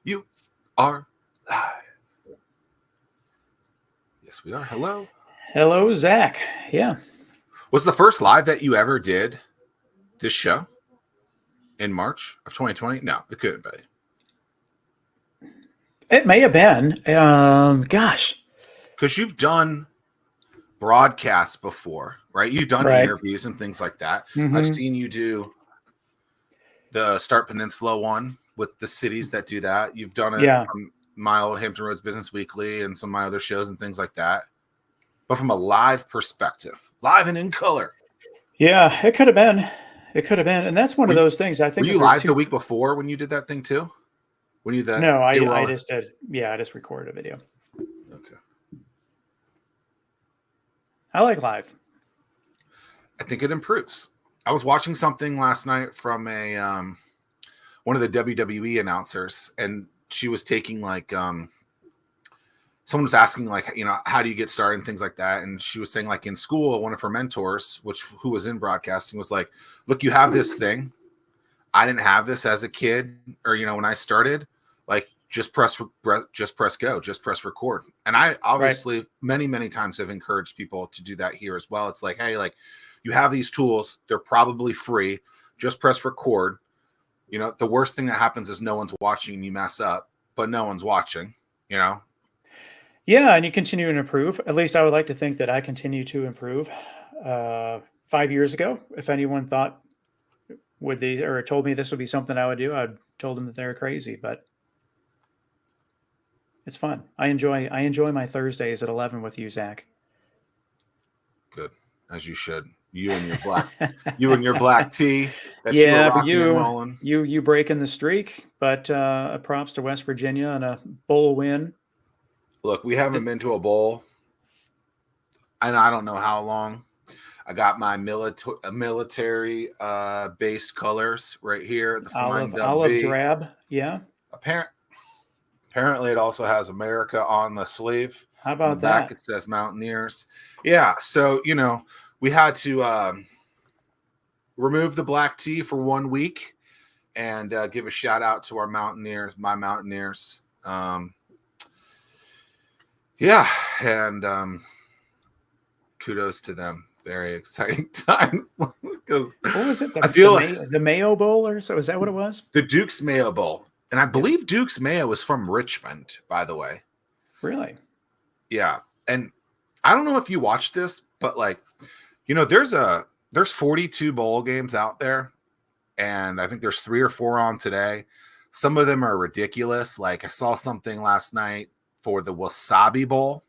You are live. Yes, we are. Hello. Hello, Zack. Yeah. Was the first live that you ever did this show in March of 2020? No, it couldn't be. It may have been. Gosh. Because you've done broadcasts before, right? You've done Right. interviews and things like that. I've Mm-hmm. seen you do the Start Peninsula one with the cities that do that. You've done it Yeah. from my old Hampton Roads Business Weekly and some of my other shows and things like that. But from a live perspective, live and in color. Yeah. It could have been. It could have been. And that's one of those things. I Were think you that there's live the two. week before when you did that thing too? When you that No, they were I all just did. Yeah. I just recorded a video. okay. I like live. I think it improves. I was watching something last night from a one of the WWE announcers, and she was taking like someone was asking like, you know, how do you get started and things like that, and she was saying like in school, one of her mentors, who was in broadcasting, was like, look, you have this thing. I didn't have this as a kid, or you know, when I started, like just press go, just press record. And I obviously many times have encouraged people to do that here as well. It's like, hey, like you have these tools, they're probably free, just press record. You know, the worst thing that happens is no one's watching and you mess up, but no one's watching, you know. Yeah. And you continue to improve. At least I would like to think that I continue to improve. 5 years ago, if anyone thought would they or told me this would be something I would do, I'd told them that they were crazy. But it's fun. I enjoy my Thursdays at 11 with you, Zack. Good, as you should. You and your black tea that you were Yeah, but rocking and rolling. you breaking the streak. But props to West Virginia and a bowl win. Look, we haven't been to a bowl, and I don't know how long. I got my military base colors right here. The Flying Olive W. drab. Yeah. Apparently, it also has America on the sleeve. How On the about back, that? it says Mountaineers. Yeah, so you know, we had to remove the black tea for 1 week and give a shout out to our Mountaineers, my Mountaineers. Yeah, and kudos to them. Very exciting times because What was it? I feel The Mayo Bowl or so? Is that what it was? the Duke's Mayo Bowl, and I believe Duke's Mayo is from Richmond, by the way. Really? Yeah, and I don't know if you watch this, but like, you know, there's 42 bowl games out there, and I think there's 3 or 4 on today. Some of them are ridiculous. Like I saw something last night for the Wasabi Bowl.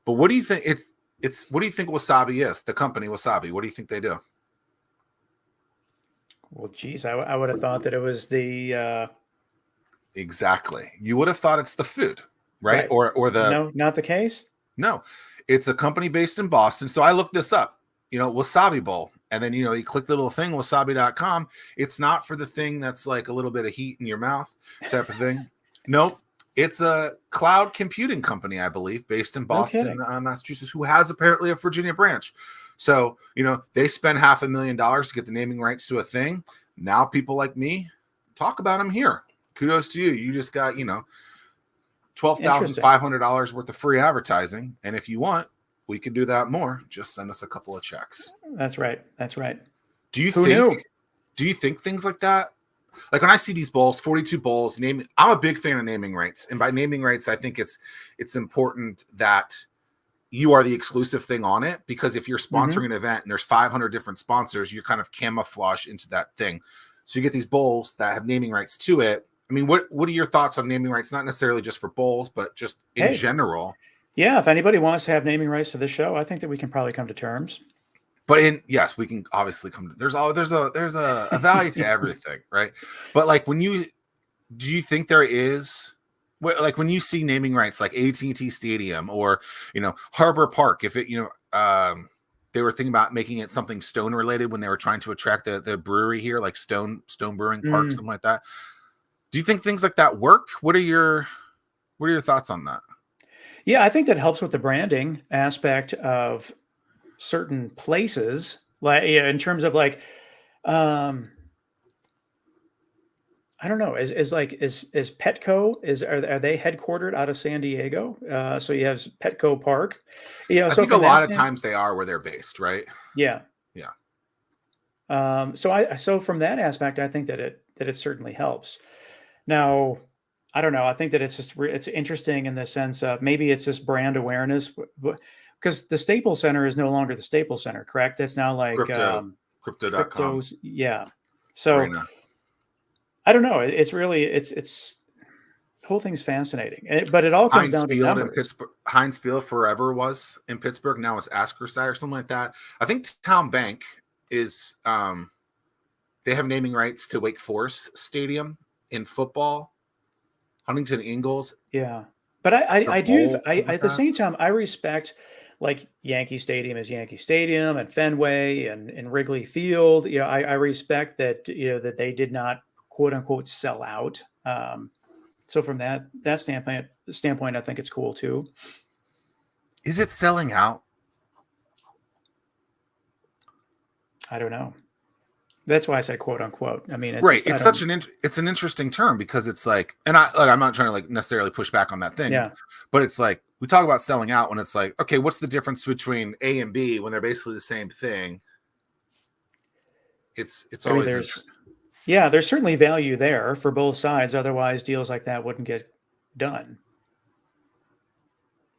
But what do you think? What do you think Wasabi is? The company Wasabi. What do you think they do? Well, geez, I would have thought that it was the Exactly. You would have thought it's the food, right? right. Or the No, not the case. no. It's a company based in Boston. So I looked this up. You know, Wasabi Bowl. And then, you know, you click the little thing, wasabi.com. It's not for the thing that's like a little bit of heat in your mouth type of thing. Nope. It's a cloud computing company, I believe, based in Boston, Massachusetts, who has apparently a Virginia branch. So, you know, they spend $500,000 to get the naming rights to a thing. Now people like me talk about them here. Kudos to you. You just got, you know, $12,500 worth of free advertising. And if you want, we can do that more. Just send us a couple of checks. That's right. That's right. Do you Who knew? Do you think things like that? Like when I see these bowls, 42 bowls, I'm a big fan of naming rights. And by naming rights, I think it's important that you are the exclusive thing on it, because if you're sponsoring an event and there's 500 different sponsors, you're kind of camouflage into that thing. So you get these bowls that have naming rights to it. I mean, what are your thoughts on naming rights? Not necessarily just for bowls, but just in general. Yeah, if anybody wants to have naming rights to this show, I think that we can probably come to terms. But yes, we can obviously come to, there's a value to everything, right? But like do you think there is, like when you see naming rights like AT&T Stadium or, you know, Harbor Park, if it, you know, they were thinking about making it something Stone related when they were trying to attract the brewery here, like Stone Brewing Park, something like that. Do you think things like that work? What are your thoughts on that? Yeah, I think that helps with the branding aspect of certain places, like in terms of like, I I don't know. Is Petco are they headquartered out of San Diego? So you have Petco Park. I So think a from that lot of stand, times they are where they're based, right? yeah. Yeah. So from that aspect, I think that it certainly helps. Now, I don't know. I think that it's just it's interesting in the sense of maybe it's just brand awareness, because the Staples Center is no longer the Staples Center, correct? It's now like Crypto.com cryptos. Yeah. So arena. I don't know. It's really it's the whole thing's fascinating, but it all comes Heinz down to Field in numbers. Pittsburgh. Heinz Field forever was in Pittsburgh. Now it's Askerside or something like that. I think Town Bank is they have naming rights to Wake Forest Stadium in football. Huntington Ingalls Yeah, but for I do bowl, something like at the that. same time I respect like Yankee Stadium is Yankee Stadium and Fenway and Wrigley Field. I respect that that they did not quote unquote sell out. So from that standpoint, I think it's cool too. Is it selling out? I don't know. That's why I said quote unquote. I mean, it's Right. just I It's don't. such it's an interesting term because it's like, and I'm not trying to like necessarily push back on that thing, Yeah, but it's like we talk about selling out when it's like, okay, what's the difference between A and B when they're basically the same thing? It's I mean, always there's certainly value there for both sides. Otherwise, deals like that wouldn't get done.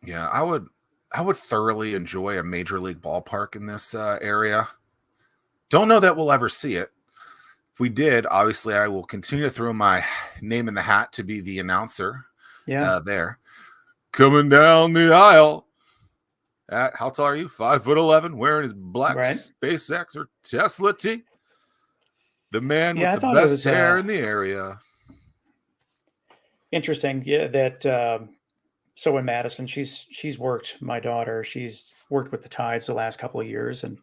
yeah. I would thoroughly enjoy a major league ballpark in this area. Don't know that we'll ever see it. If we did, obviously, I will continue to throw my name in the hat to be the announcer Yeah, there. Coming down the aisle at, how tall are you? 5'11", wearing his black right. SpaceX or Tesla tee. The man Yeah, with I the thought it best was hair in the area. interesting. Yeah, that so in Madison, she's worked my daughter. She's worked with the Tides the last couple of years, and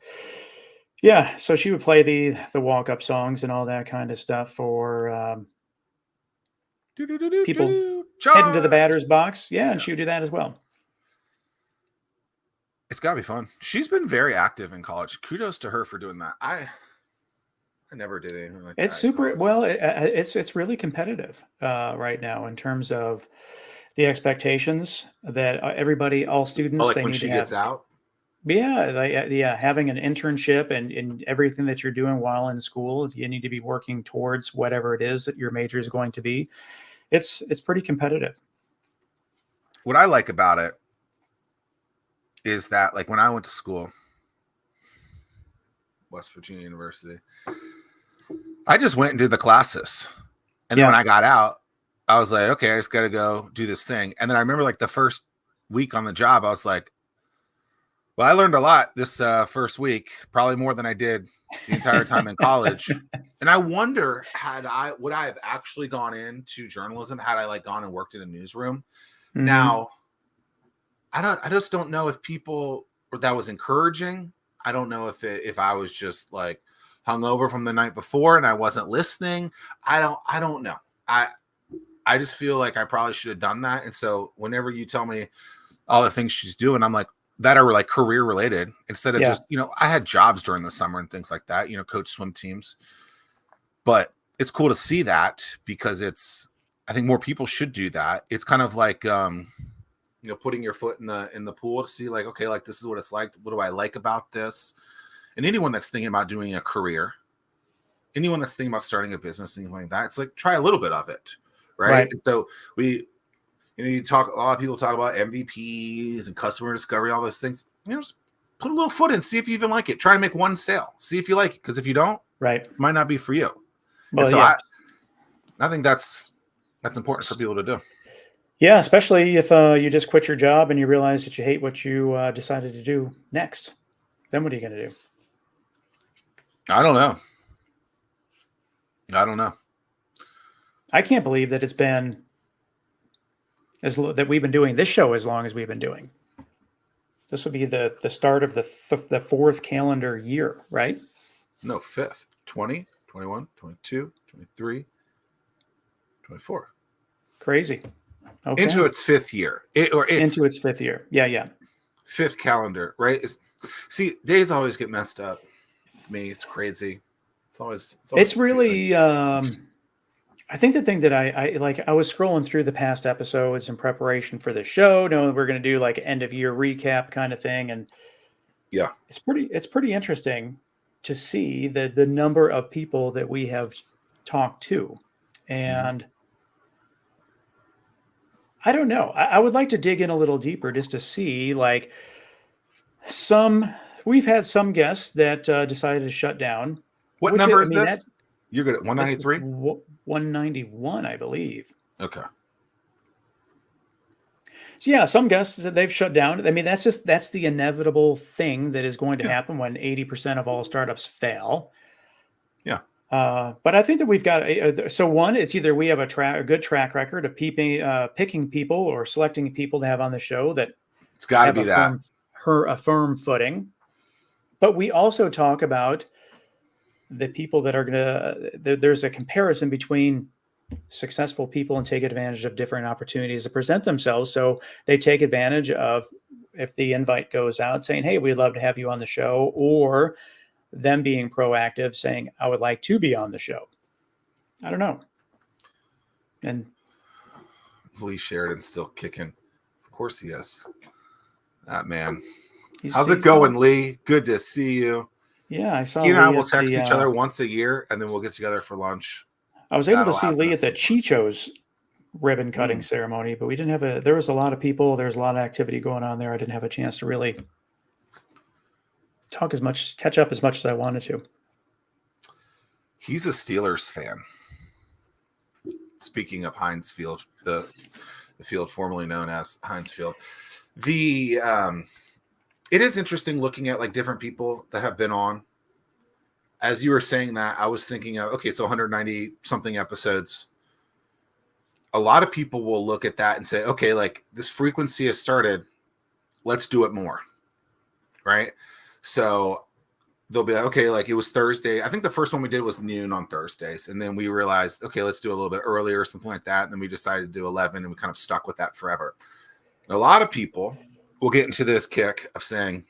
yeah, so she would play the walk up songs and all that kind of stuff for people heading to the Charge. batter's box. Yeah, and Yeah. she would do that as well. It's got to be fun. She's been very active in college. Kudos to her for doing that. I never did anything like It's that in super college. well. It's really competitive right now in terms of the expectations that everybody, all Oh, students, like they when need to she have. gets out? Yeah, yeah, having an internship and everything that you're doing while in school, if you need to be working towards whatever it is that your major is going to be, it's pretty competitive. What I like about it is that, like, when I went to school, West Virginia University, I just went and did the classes. And then when I got out, I was like, okay, I just got to go do this thing. And then I remember like the first week on the job, I was like, well, I learned a lot this first week, probably more than I did the entire time in college. And I wonder, would I have actually gone into journalism had I like gone and worked in a newsroom? Mhm. Now, I just don't know if people, or that was encouraging. I don't know if I was just like hungover from the night before and I wasn't listening. I don't know. I just feel like I probably should have done that. And so whenever you tell me all the things she's doing, I'm like, that are like career related instead of Yeah, just, I had jobs during the summer and things like that, coach swim teams. But it's cool to see that because I think more people should do that. It's kind of like, putting your foot in the pool to see like, okay, like this is what it's like. What do I like about this? And anyone that's thinking about doing a career, anyone that's thinking about starting a business, anything like that, it's like, try a little bit of it. Right. And so a lot of people talk about MVPs and customer discovery, all those things. Just put a little foot in, see if you even like it. Try to make one sale, see if you like it. Because if you don't, right, it might not be for you. well, And so yeah, I think that's important for people to do. yeah, especially if you just quit your job and you realize that you hate what you decided to do next. Then what are you going to do? I don't know. I can't believe that it's been that we've been doing this show as long as we've been doing. This will be the start of the fourth calendar year, right? No, fifth. 20, 21, 22, 23, 24. Crazy. Okay. Into its fifth year. Into its fifth year. Yeah. Fifth calendar, right? See, days always get messed up. Me, it's crazy. It's always It's really I think the thing that I like, I was scrolling through the past episodes in preparation for the show, knowing we're going to do like end of year recap kind of thing, and Yeah. it's pretty interesting to see the number of people that we have talked to, Mhm. and I don't know. I would like to dig in a little deeper just to see like some. We've had some guests that decided to shut down, What which number I is mean that this? You're good at this is 193? 191, I believe. Okay. So yeah, some guests that they've shut down. I mean, that's the inevitable thing that is going to Yeah. happen when 80% of all startups fail. Yeah. But I think that we've got so one, it's either we have a good track record of picking people or selecting people to have on the show that It's got to have be that. a firm footing. But we also talk about the people that are gonna. There's a comparison between successful people and take advantage of different opportunities that present themselves. So they take advantage of if the invite goes out saying, "Hey, we'd love to have you on the show," or them being proactive saying, "I would like to be on the show." I don't know. And Lee Sheridan's still kicking. Of course he is. That man. he's, How's it he's going, Lee? Good to see you. yeah, I saw He and I Lee will at text the. each other once a year, and then we'll get together for lunch. I was able to That'll see happen Lee at at the some point. Chicho's ribbon cutting ceremony, but we didn't have a. There was a lot of people. There's a lot of activity going on there. I didn't have a chance to really catch up as much as I wanted to. He's a Steelers fan. Speaking of Heinz Field, the field formerly known as Heinz Field, it is interesting looking at like different people that have been on. As you were saying that, I was thinking of, okay, so 190 something episodes. A lot of people will look at that and say, okay, like this frequency has started. Let's do it more. Right. So they'll be like, okay, like it was Thursday. I think the first one we did was noon on Thursdays. And then we realized, okay, let's do a little bit earlier or something like that. And then we decided to do 11 and we kind of stuck with that forever. A lot of people will get into this kick of saying,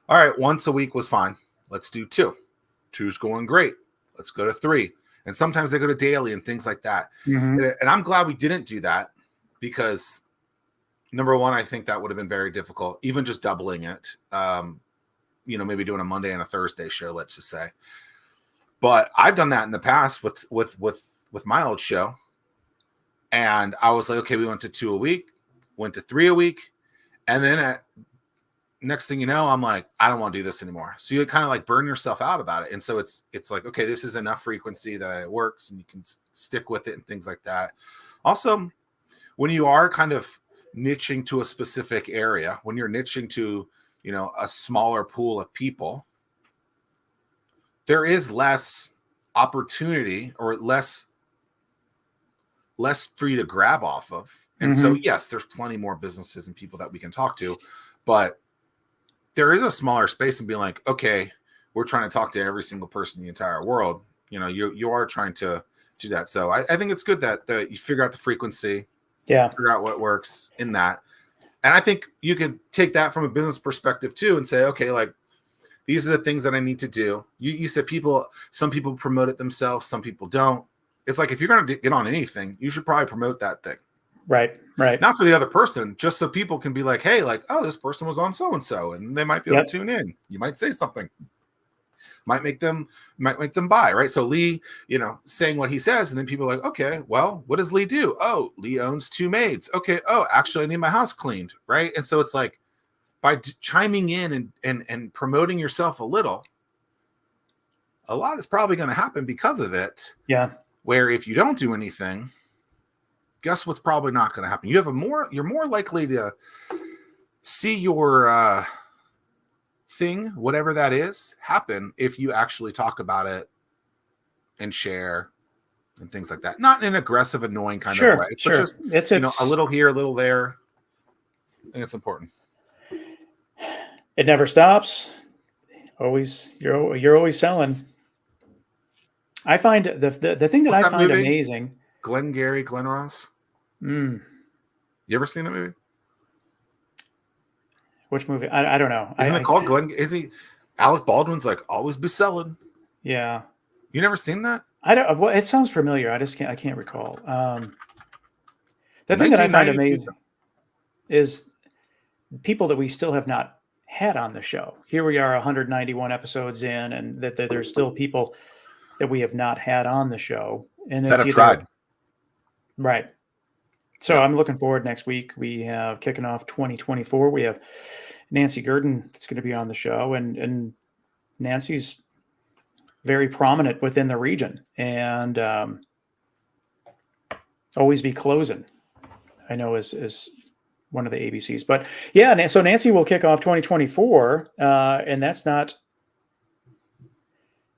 all right, once a week was fine. Let's do 2. 2's going great. Let's go to 3. And sometimes they go to daily and things like that. Mm-hmm. And I'm glad we didn't do that because number one, I think that would have been very difficult, even just doubling it. Maybe doing a Monday and a Thursday show, let's just say. But I've done that in the past with my old show. And I was like, okay, we went to 2 a week, went to 3 a week. And then next thing you know, I'm like, I don't want to do this anymore. So you kind of like burn yourself out about it. And so it's like, okay, this is enough frequency that it works and you can stick with it and things like that. Also, when you are kind of niching to a specific area, when you're niching to, a smaller pool of people, there is less opportunity or less for you to grab off of. And so, yes, there's plenty more businesses and people that we can talk to, but there is a smaller space and being like, okay, we're trying to talk to every single person in the entire world. You are trying to do that. So I think it's good that you figure out the frequency, figure out what works in that. And I think you could take that from a business perspective too and say, okay, like these are the things that I need to do. You said some people promote it themselves, some people don't. It's like if you're going to get on anything, you should probably promote that thing. Right. Not for the other person, just so people can be like, hey, like, oh, this person was on so-and-so, and they might be able to tune in. You might say something. Might make them buy, right? So Lee, saying what he says, and then people are like, okay, well, what does Lee do? Oh, Lee owns 2 maids. Okay. Oh, actually, I need my house cleaned, right? And so it's like by chiming in and promoting yourself a little, a lot is probably going to happen because of it. Yeah. Where if you don't do anything, guess what's probably not going to happen? You're more likely to see your thing, whatever that is, happen if you actually talk about it and share and things like that. Not in an aggressive, annoying kind of way, but just it's a little here, a little there. I think it's important. It never stops. Always, you're always selling. I find the thing that I find amazing. Glengarry Glen Ross. You ever seen that movie? Which movie? I don't know. Isn't it called Glenn? Is he Alec Baldwin's like always be selling? Yeah. You never seen that? I don't. Well, it sounds familiar. I can't recall. The thing that I find 1992. amazing is people that we still have not had on the show. Here we are, 191 episodes in, and that there's still people that we have not had on the show, and That it's have either tried. right. So Yeah. I'm looking forward next week. We have kicking off 2024. We have Nancy Gurdon that's going to be on the show, and Nancy's very prominent within the region, and always be closing. I know is one of the ABCs, but yeah. So Nancy will kick off 2024, and that's not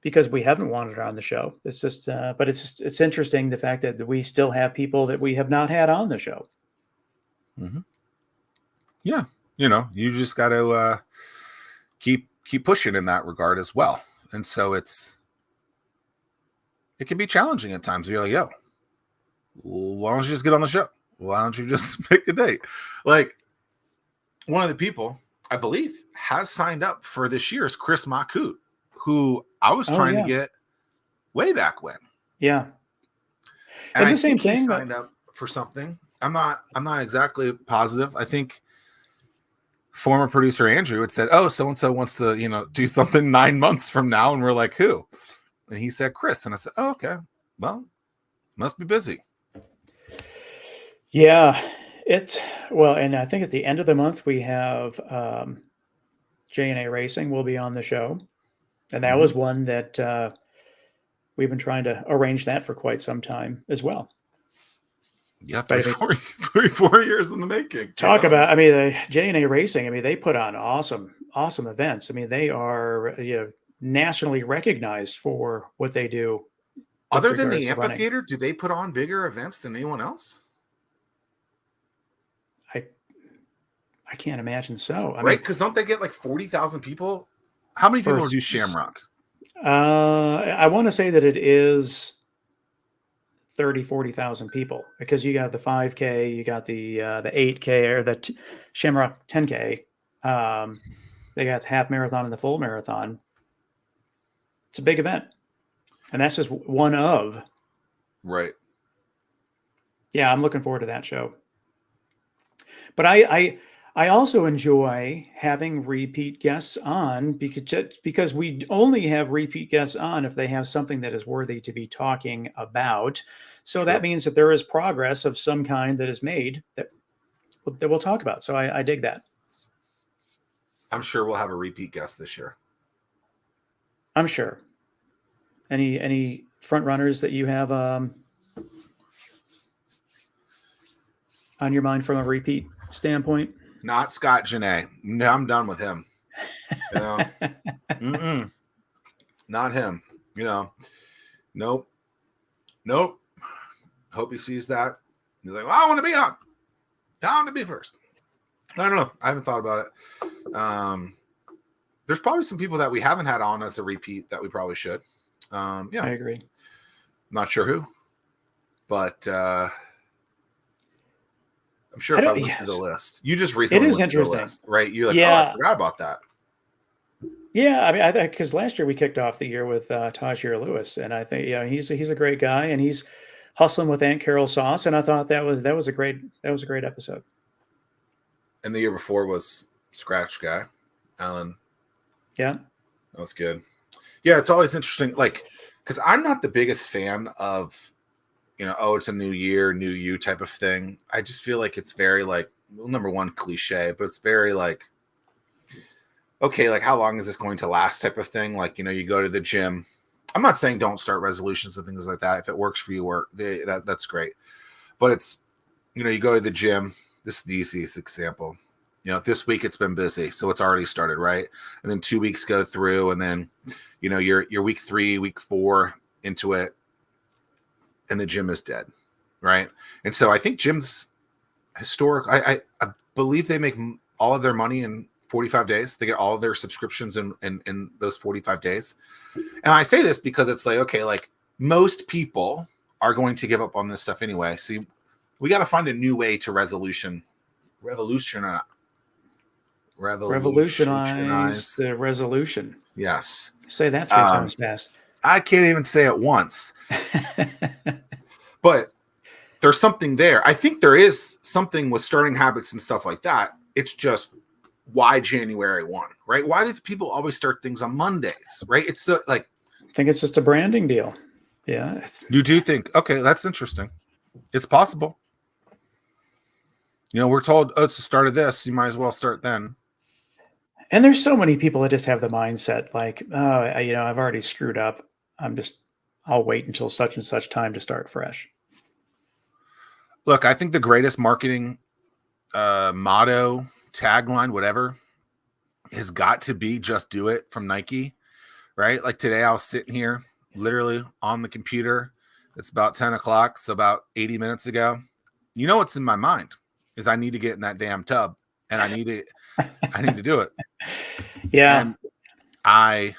because we haven't wanted her on the show. It's just, but it's interesting the fact that we still have people that we have not had on the show. Mm-hmm. Yeah, you just got to keep pushing in that regard as well, and so it can be challenging at times. You're like, yo, why don't you just get on the show? Why don't you just pick a date? Like, one of the people I believe has signed up for this year's Chris Makut, who I was trying to get way back when. Yeah. And the I same think he thing signed up for something. I'm not exactly positive. I think former producer Andrew had said, "Oh, so and so wants to, do something 9 months from now," and we're like, "Who?" And he said, "Chris." And I said, "Oh, okay. Well, must be busy." Yeah, and I think at the end of the month we have J&A Racing will be on the show, and that was one that we've been trying to arrange that for quite some time as well. Yeah, 4 years in the making. Talk about, the J&A Racing. They put on awesome events. They are nationally recognized for what they do. Other than the amphitheater, do they put on bigger events than anyone else? I can't imagine so. Right? Because don't they get like 40,000 people? How many people do Shamrock? I want to say that it is 40,000 people, because you got the 5K, you got the 8K or the Shamrock 10K. They got the half marathon and the full marathon. It's a big event, and that's just one of. Right. Yeah, I'm looking forward to that show. But I also enjoy having repeat guests on, because we only have repeat guests on if they have something that is worthy to be talking about. So that means that there is progress of some kind that is made that we'll talk about. So I dig that. I'm sure we'll have a repeat guest this year. I'm sure. Any front runners that you have on your mind from a repeat standpoint? Not Scott Janae. No, I'm done with him. Not him. Nope. Hope he sees that. He's like, well, I want to be on. I want to be first. I don't know. I haven't thought about it. There's probably some people that we haven't had on as a repeat that we probably should. Yeah, I agree. Not sure who, but I'm sure if I went through the list, you just recently it is went through interesting, the list, right? You're like, yeah. Oh, I forgot about that. Yeah, I think because last year we kicked off the year with Tajir Lewis, and I think he's a great guy, and he's hustling with Aunt Carol Sauce, and I thought that was a great episode. And the year before was Scratch Guy, Alan. Yeah, that was good. Yeah, it's always interesting, like, because I'm not the biggest fan of, it's a new year, new you type of thing. I just feel like it's very number one, cliche, but it's very okay, how long is this going to last type of thing? You go to the gym. I'm not saying don't start resolutions and things like that. If it works for you, that's great. But it's, you go to the gym. This is the easiest example. This week it's been busy, so it's already started, right? And then 2 weeks go through, and then, you're week 3, week 4 into it, and the gym is dead, right? And so I think gyms, I believe they make all of their money in 45 days. They get all of their subscriptions in those 45 days. And I say this because it's most people are going to give up on this stuff anyway. So we got to find a new way to revolutionize the resolution. Yes. Say that 3 times fast. I can't even say it once. But there's something there. I think there is something with starting habits and stuff like that. It's just why January 1, right? Why do people always start things on Mondays, right? It's so, like, I think it's just a branding deal. Yeah. you do think, okay, that's interesting. It's possible. You know, we're told, oh, it's the start of this. You might as well start then. And there's so many people that just have the mindset like, oh, I've already screwed up. I'll wait until such and such time to start fresh. Look, I think the greatest marketing motto, tagline, whatever, has got to be just do it from Nike, right? Like today I was sitting here literally on the computer. It's about 10 o'clock. So about 80 minutes ago, you know, what's in my mind is I need to get in that damn tub and I need to do it. Yeah. And I'd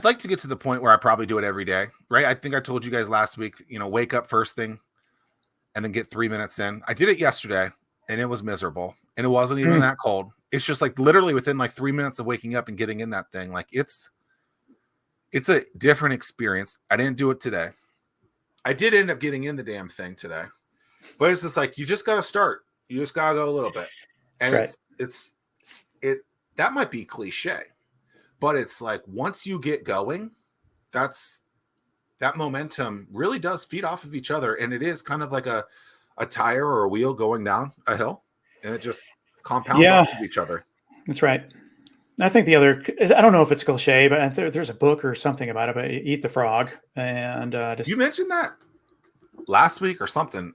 like to get to the point where I probably do it every day, right? I think I told you guys last week, you know, wake up first thing and then get 3 minutes in. I did it yesterday and it was miserable and it wasn't even that cold. It's just like literally within like 3 minutes of waking up and getting in that thing. Like it's a different experience. I didn't do it today. I did end up getting in the damn thing today, but it's just like, you just got to start. You just got to go a little bit. And right. That might be cliche, but it's like, once you get going, that momentum really does feed off of each other. And it is kind of like a tire or a wheel going down a hill, and it just compounds off of each other. That's right. I think I don't know if it's cliche, but there's a book or something about it, but Eat the Frog. And you mentioned that last week or something.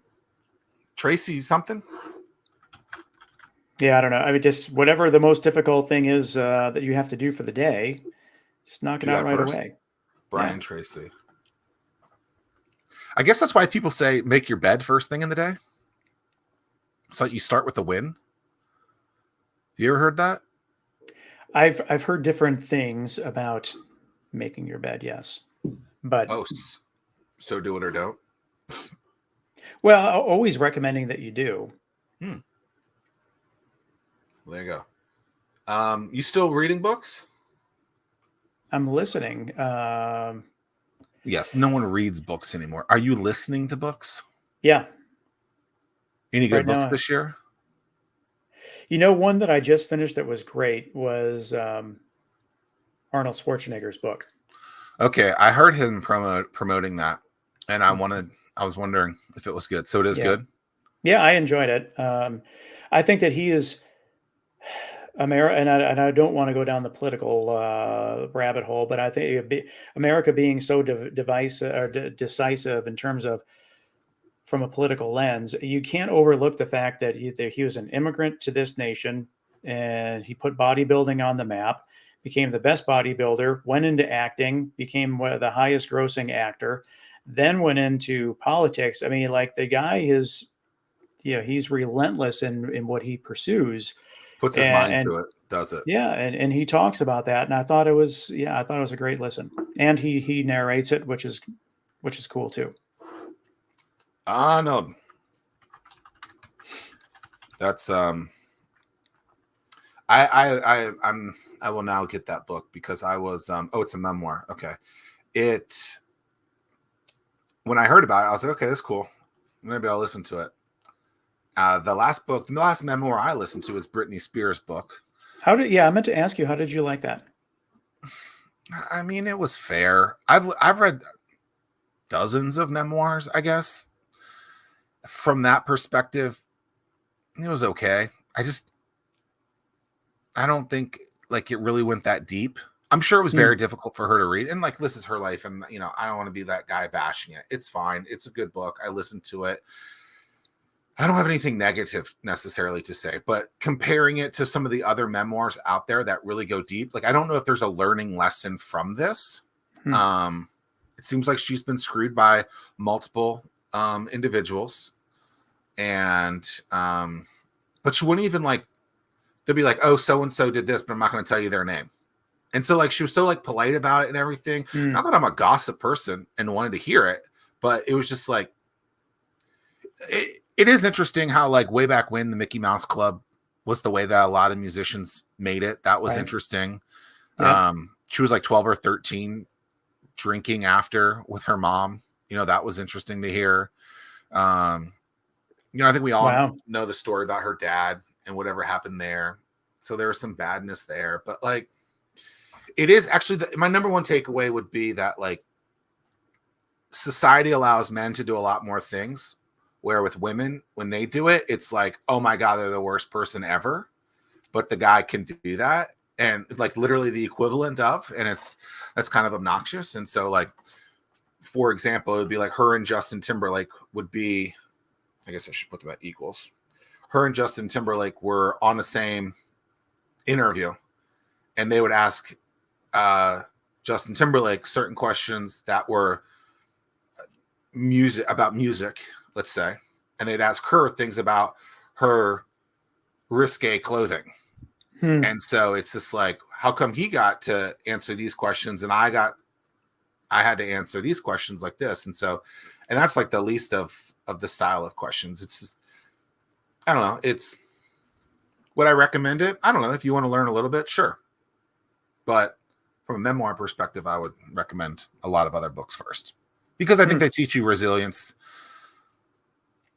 Tracy something? Yeah, I don't know. I mean, just whatever the most difficult thing is that you have to do for the day, just knock it out right away. Brian Tracy. I guess that's why people say make your bed first thing in the day. So you start with a win. You ever heard that? I've heard different things about making your bed, yes. But so do it or don't. Well, always recommending that you do. Well, there you go. You still reading books? I'm listening. Yes, no one reads books anymore. Are you listening to books? Yeah. Any good books this year? You know, one that I just finished that was great was Arnold Schwarzenegger's book. Okay, I heard him promoting that, and I was wondering if it was good. So it is good? Yeah, I enjoyed it. I think that he is America, and I don't want to go down the political rabbit hole, but I think America being so decisive in terms of from a political lens, you can't overlook the fact that he was an immigrant to this nation, and he put bodybuilding on the map, became the best bodybuilder, went into acting, became the highest grossing actor, then went into politics. I mean, like, the guy is, he's relentless in what he pursues. Puts his mind to it, does it? Yeah, and he talks about that, and I thought it was a great listen. And he narrates it, which is cool too. No. That's I will now get that book because I was it's a memoir. Okay. When I heard about it, I was like, okay, that's cool. Maybe I'll listen to it. The last memoir I listened to is Britney Spears' book. I meant to ask you, how did you like that? I mean, it was fair. I've read dozens of memoirs, I guess. From that perspective, it was okay. I don't think like it really went that deep. I'm sure it was very difficult for her to read. And like, this is her life. And, I don't want to be that guy bashing it. It's fine. It's a good book. I listened to it. I don't have anything negative necessarily to say, but comparing it to some of the other memoirs out there that really go deep, like, I don't know if there's a learning lesson from this. It seems like she's been screwed by multiple individuals, and but she wouldn't even, like, they'll be like, oh, so and so did this, but I'm not going to tell you their name. And so, like, she was so, like, polite about it and everything. Not that I'm a gossip person and wanted to hear it, but it was just like, it is interesting how, like, way back when the Mickey Mouse Club was the way that a lot of musicians made it. That was interesting. Yeah. She was like 12 or 13 drinking after with her mom. That was interesting to hear. I think we all know the story about her dad and whatever happened there. So there was some badness there, but like, it is actually my number one takeaway would be that like society allows men to do a lot more things, where with women, when they do it, it's like, oh my God, they're the worst person ever. But the guy can do that, and like literally the equivalent of, and that's kind of obnoxious. And so like, for example, it would be like her and Justin Timberlake would be, I guess I should put them at equals. Her and Justin Timberlake were on the same interview, and they would ask Justin Timberlake certain questions that were about music, let's say, and they'd ask her things about her risque clothing. And so it's just like, how come he got to answer these questions and I had to answer these questions like this? And that's like the least of the style of questions. It's just, I don't know. Would I recommend it? I don't know. If you want to learn a little bit, sure. But from a memoir perspective, I would recommend a lot of other books first, because I think they teach you resilience.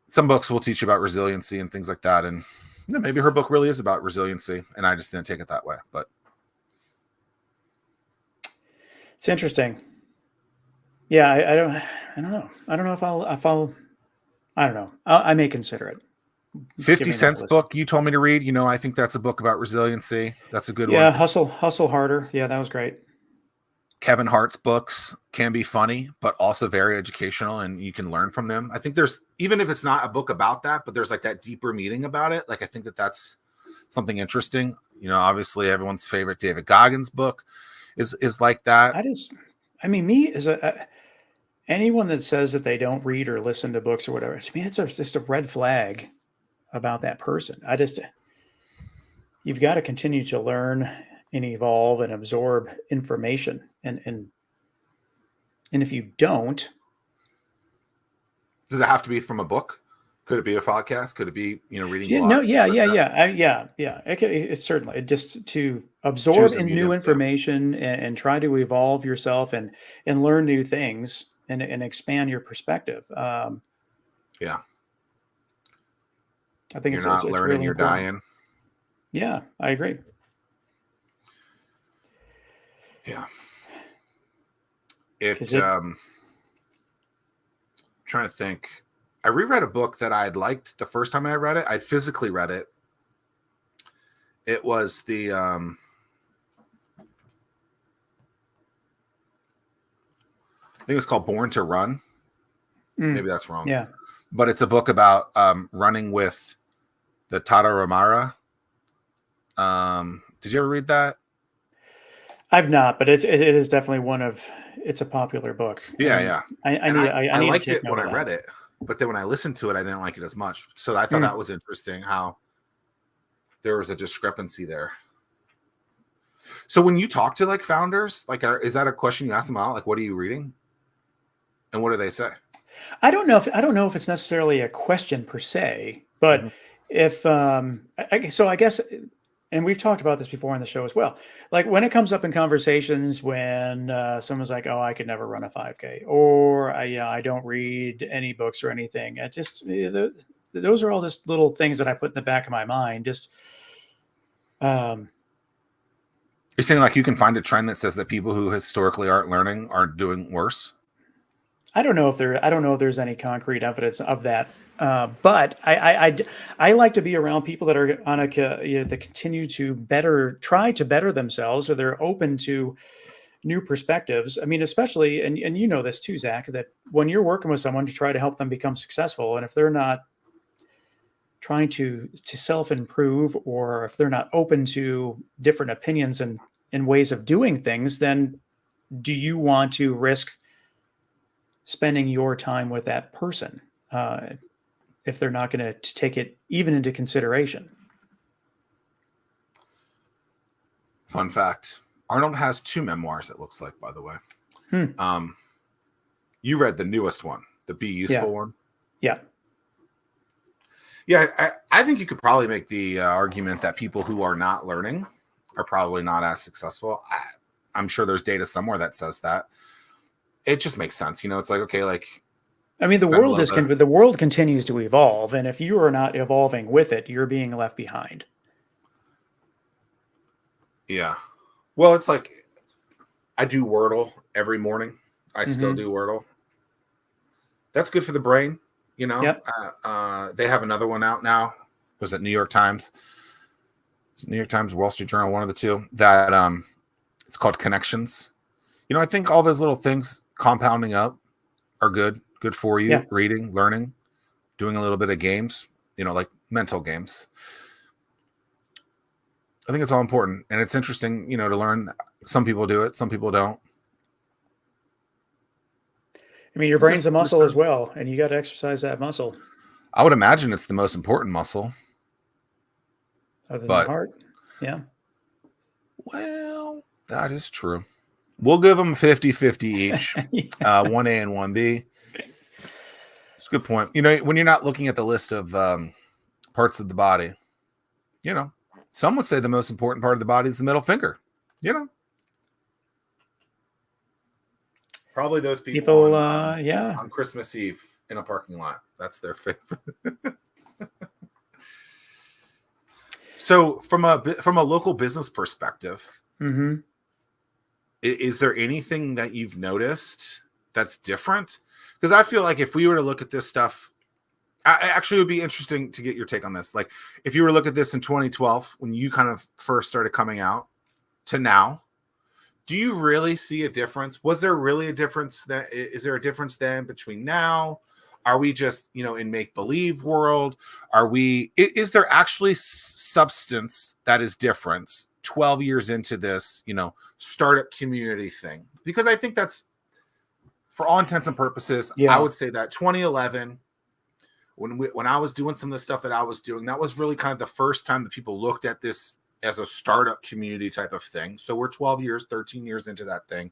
Some books will teach you about resiliency and things like that. And maybe her book really is about resiliency, and I just didn't take it that way. But it's interesting. Yeah, I don't know. I don't know if I'll I don't know. I may consider it. 50 Cent's book you told me to read. I think that's a book about resiliency. That's a good one. Yeah, hustle harder. Yeah, that was great. Kevin Hart's books can be funny, but also very educational, and you can learn from them. I think there's, even if it's not a book about that, but there's like that deeper meaning about it. Like, I think that's something interesting. Obviously everyone's favorite David Goggins book is like that. Anyone that says that they don't read or listen to books or whatever, to me, it's just a red flag about that person. You've got to continue to learn and evolve and absorb information. And if you don't. Does it have to be from a book? Could it be a podcast? Could it be, reading? Yeah, no, yeah. It's certainly just to absorb new information and try to evolve yourself and learn new things and expand your perspective. Yeah. I think you're not learning, really, you're dying. Yeah, I agree. Yeah. I'm trying to think. I reread a book that I'd liked the first time I read it. I'd physically read it. It was the I think it was called Born to Run. Maybe that's wrong. Yeah. But it's a book about running with the Tarahumara. Did you ever read that? I've not, but it is definitely it's a popular book. Yeah. I liked it when I read it, but then when I listened to it, I didn't like it as much. So I thought that was interesting how there was a discrepancy there. So when you talk to like founders, like, is that a question you ask them out? Like, what are you reading? And what do they say? I don't know if it's necessarily a question per se, but if I guess, and we've talked about this before on the show as well. Like when it comes up in conversations, when someone's like, "Oh, I could never run a 5K," or I don't read any books or anything. It just those are all just little things that I put in the back of my mind. Just you're saying like you can find a trend that says that people who historically aren't learning are doing worse. I don't know if there's any concrete evidence of that, but I like to be around people that are on that continue to try to better themselves, or they're open to new perspectives. I mean, especially, and you know this too, Zach, that when you're working with someone to try to help them become successful, and if they're not trying to self-improve, or if they're not open to different opinions and ways of doing things, then do you want to risk spending your time with that person if they're not going to take it even into consideration? Fun fact. Arnold has 2 memoirs, it looks like, by the way. You read the newest one, the Be Useful one? Yeah. Yeah, I think you could probably make the argument that people who are not learning are probably not as successful. I'm sure there's data somewhere that says that. it just makes sense. You know, it's like, okay, like I mean, spend a little bit. the world continues to evolve, and if you are not evolving with it, you're being left behind. Yeah. Well, it's like I do Wordle every morning. I still Mm-hmm. do Wordle. That's good for the brain. You know, Yep. they have another one out now. Was it New York Times? Is it New York Times, Wall Street Journal, one of the two? That it's called Connections. You know, I think all those little things compounding up are good for you. Yeah. Reading, learning, doing a little bit of games. You know, like mental games. I think it's all important, and it's interesting. You know, to learn. Some people do it, some people don't. I mean, your brain's a muscle as well, and you got to exercise that muscle. I would imagine it's the most important muscle. Other than the But, heart. Yeah. well, that is true. We'll give them 50-50 each. Yeah. 1A and 1B. It's a good point. You know, when you're not looking at the list of parts of the body, you know, some would say the most important part of the body is the middle finger. You know, probably those people on Christmas Eve in a parking lot. That's their favorite. So, from a local business perspective, Mm-hmm. is there anything that you've noticed that's different? Because I feel like if we were to look at this stuff, actually, it would be interesting to get your take on this. Like, if you were to look at this in 2012, when you kind of first started coming out, to now, do you really see a difference? Was there really a difference? Is there a difference then between now? Are we just, you know, in make-believe world? Is there actually substance that is different 12 years into this, you know, startup community thing? Because I think that's, for all intents and purposes, I would say that 2011, when I was doing some of the stuff that I was doing, that was really kind of the first time that people looked at this as a startup community type of thing. So we're 12 years, 13 years into that thing.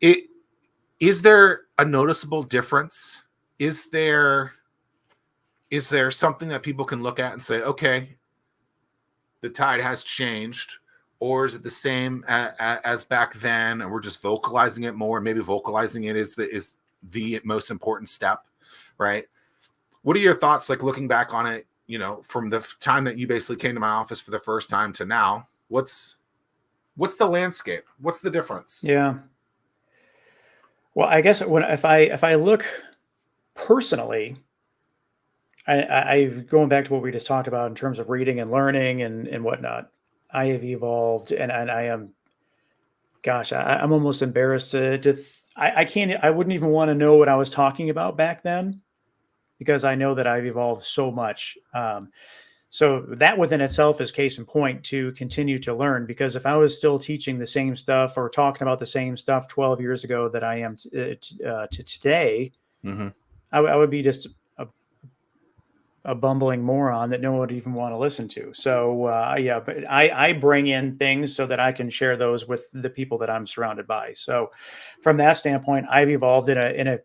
Is there a noticeable difference? Is there something that people can look at and say, okay, the tide has changed? Or is it the same as back then, and we're just vocalizing it more? Maybe vocalizing it is the most important step, right? What are your thoughts, like, looking back on it, you know, from the time that you basically came to my office for the first time to now? What's the landscape? What's the difference? Yeah. Well, I guess if I look personally, I going back to what we just talked about in terms of reading and learning and whatnot, I have evolved, and I am, gosh, I'm almost embarrassed I wouldn't even want to know what I was talking about back then, because I know that I've evolved so much. So that within itself is case in point to continue to learn, because if I was still teaching the same stuff or talking about the same stuff 12 years ago that I am to today, Mm-hmm. I would be just a bumbling moron that no one would even want to listen to. So but I bring in things so that I can share those with the people that I'm surrounded by. So from that standpoint, I've evolved in a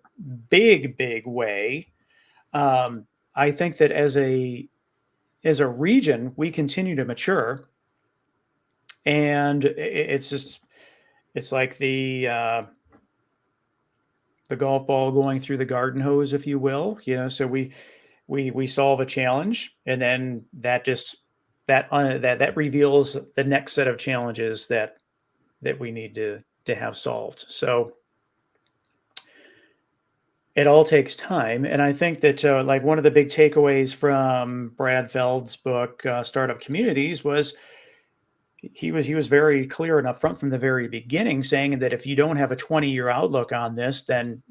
big way. I think that as a region, we continue to mature, and it's like the golf ball going through the garden hose, if you will. You know, so we solve a challenge, and then that reveals the next set of challenges that we need to have solved. So it all takes time, and I think that like one of the big takeaways from Brad Feld's book, Startup Communities, was he was very clear and upfront from the very beginning, saying that if you don't have a 20-year outlook on this, then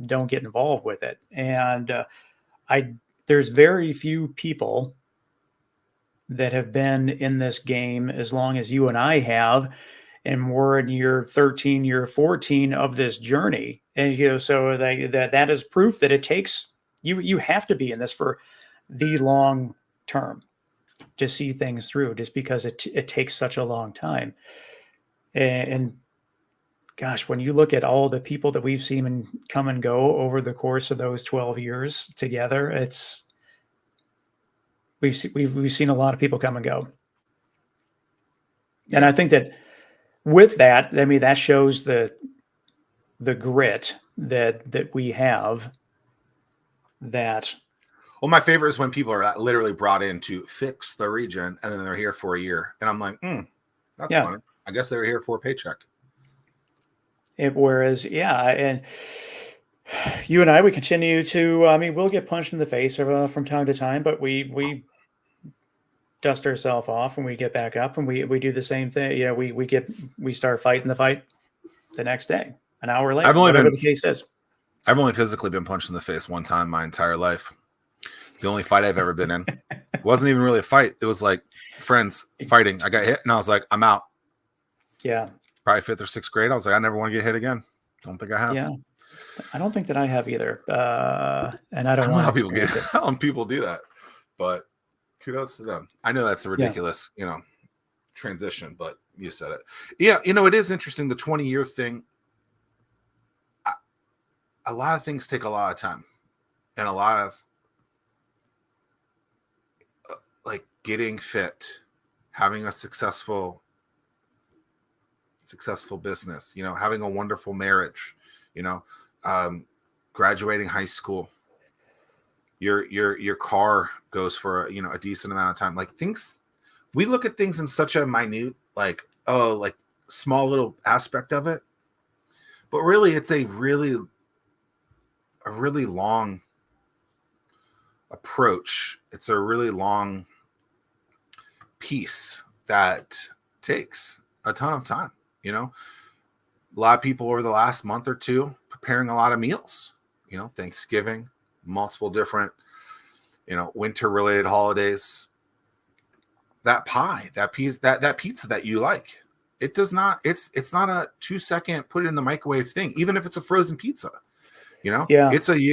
don't get involved with it. And there's very few people that have been in this game as long as you and I have, and we're in year 13, year 14 of this journey. And you know, so that is proof that it takes you have to be in this for the long term to see things through, just because it takes such a long time. And gosh, when you look at all the people that we've seen come and go over the course of those 12 years together, we've seen a lot of people come and go. And I think that with that, I mean, that shows the the grit that we have. That Well, my favorite is when people are literally brought in to fix the region, and then they're here for a year, and I'm like, that's yeah. funny. I guess they were here for a paycheck. Whereas, yeah, and you and I, we continue to. I mean, we'll get punched in the face from time to time, but we dust ourselves off and we get back up and we do the same thing. You know, we start fighting the fight the next day, an hour later, whatever the case is. I've only physically been punched in the face one time my entire life. The only fight I've ever been in. It wasn't even really a fight. It was like friends fighting. I got hit and I was like, I'm out. Yeah. Probably 5th or 6th grade. I was like, I never want to get hit again. Don't think I have. Yeah. I don't think that I have either. And I don't want how people get how people do that. But kudos to them. I know that's a ridiculous, transition, but you said it. Yeah, it is interesting. The 20-year thing. A lot of things take a lot of time. And a lot of like getting fit, having a successful business, having a wonderful marriage, graduating high school, your car goes for a decent amount of time. Like things, we look at things in such a minute, like small little aspect of it, but really it's a really long approach. It's a really long piece that takes a ton of time. A lot of people over the last month or two preparing a lot of meals, Thanksgiving, multiple different, winter related holidays. That pie, that pizza that you like, it's not a 2-second put it in the microwave thing, even if it's a frozen pizza. You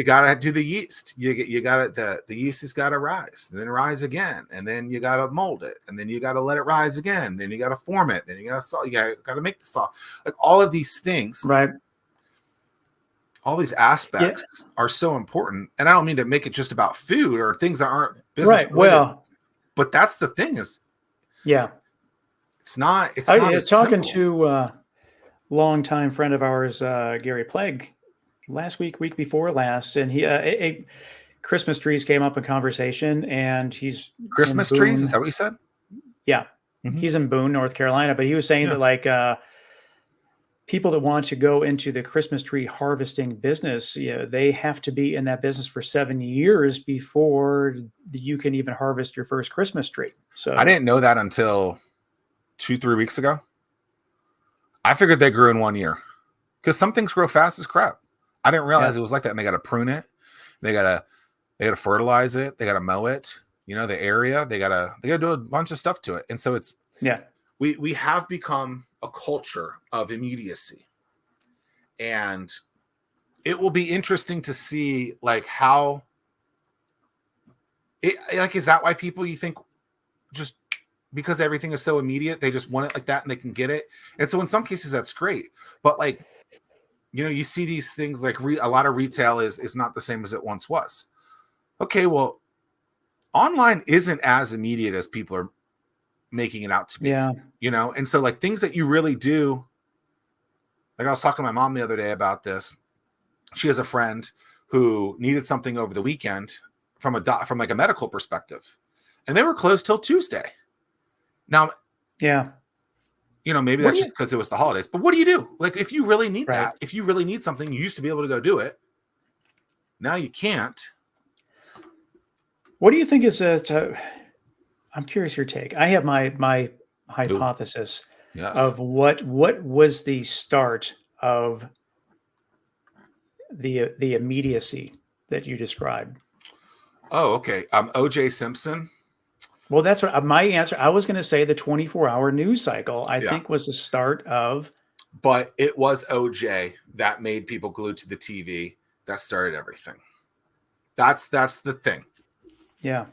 gotta do the yeast. You gotta the yeast has gotta rise, and then rise again, and then you gotta mold it, and then you gotta let it rise again, then you gotta form it, then you gotta salt, you gotta make the salt. Like all of these things, right? All these aspects are so important, and I don't mean to make it just about food or things that aren't business related. Well, but that's the thing is, it's not. I was talking to a longtime friend of ours, Gary Plegg, last week before last, and he Christmas trees came up in conversation, and he's Christmas trees. Is that what you said? Yeah, He's in Boone, North Carolina, but he was saying that like people that want to go into the Christmas tree harvesting business, they have to be in that business for 7 years before you can even harvest your first Christmas tree. So I didn't know that until 2-3 weeks ago. I figured they grew in 1 year because some things grow fast as crap. I didn't realize it was like that. And they got to prune it. They got to fertilize it. They got to mow it. The area, they got to do a bunch of stuff to it. And so we have become a culture of immediacy, and it will be interesting to see like how it, like, is that why people, you think, just because everything is so immediate, they just want it like that and they can get it. And so in some cases that's great, but like, you see these things like a lot of retail is not the same as it once was. Okay, well, online isn't as immediate as people are making it out to be. And so like things that you really do, like I was talking to my mom the other day about this. She has a friend who needed something over the weekend from like a medical perspective, and they were closed till Tuesday. Now, maybe that's just because it was the holidays. But what do you do? Like, if you really need that, if you really need something, you used to be able to go do it. Now you can't. What do you think is I'm curious your take. I have my hypothesis of what was the start of the immediacy that you described. Oh, okay. O.J. Simpson. Well, that's what my answer. I was going to say the 24-hour news cycle, I think, was the start of. But it was OJ that made people glued to the TV. That started everything. That's the thing. Yeah.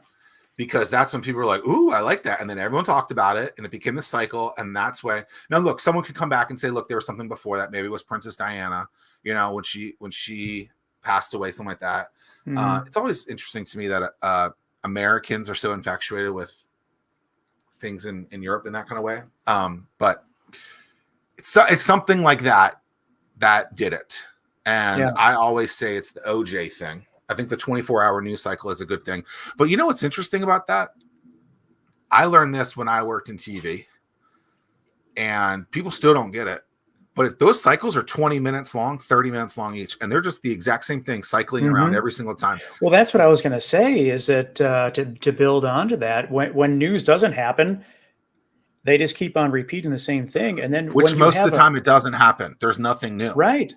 Because that's when people were like, ooh, I like that. And then everyone talked about it and it became the cycle. And that's when, now look, someone could come back and say, look, there was something before that. Maybe it was Princess Diana, when she passed away, something like that. Mm-hmm. It's always interesting to me that Americans are so infatuated with things in Europe in that kind of way. But it's something like that that did it. And Yeah. I always say it's the OJ thing. I think the 24-hour news cycle is a good thing. But you know what's interesting about that? I learned this when I worked in TV, and people still don't get it. But if those cycles are 20 minutes long, 30 minutes long each, and they're just the exact same thing cycling around every single time. Well, that's what I was going to say, is that to build onto that, when news doesn't happen, they just keep on repeating the same thing. And then Which when you most have of the time it doesn't happen. There's nothing new. Right.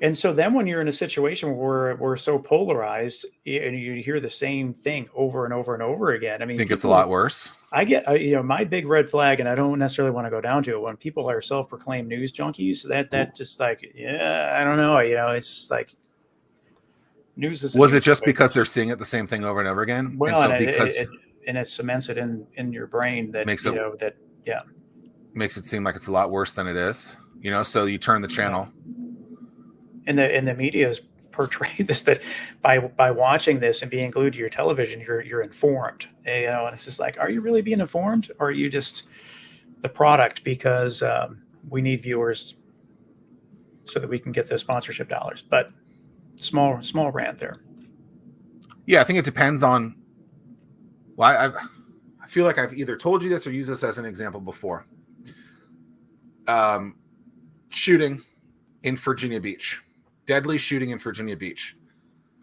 And so then when you're in a situation where we're so polarized and you hear the same thing over and over and over again, I mean, I think it's a lot worse. I get, my big red flag, and I don't necessarily want to go down to it, when people are self-proclaimed news junkies, that just like, I don't know, it's just like, news is. Was it just because they're seeing it the same thing over and over again? Well, and so it cements it in your brain that makes it seem like it's a lot worse than it is. So you turn the channel. And the media has portrayed this, that by watching this and being glued to your television, you're informed. And it's just like, are you really being informed, or are you just the product because we need viewers so that we can get the sponsorship dollars? But small rant there. Yeah, I think it depends on. Well, I feel like I've either told you this or used this as an example before. Shooting in Virginia Beach. Deadly shooting in Virginia Beach.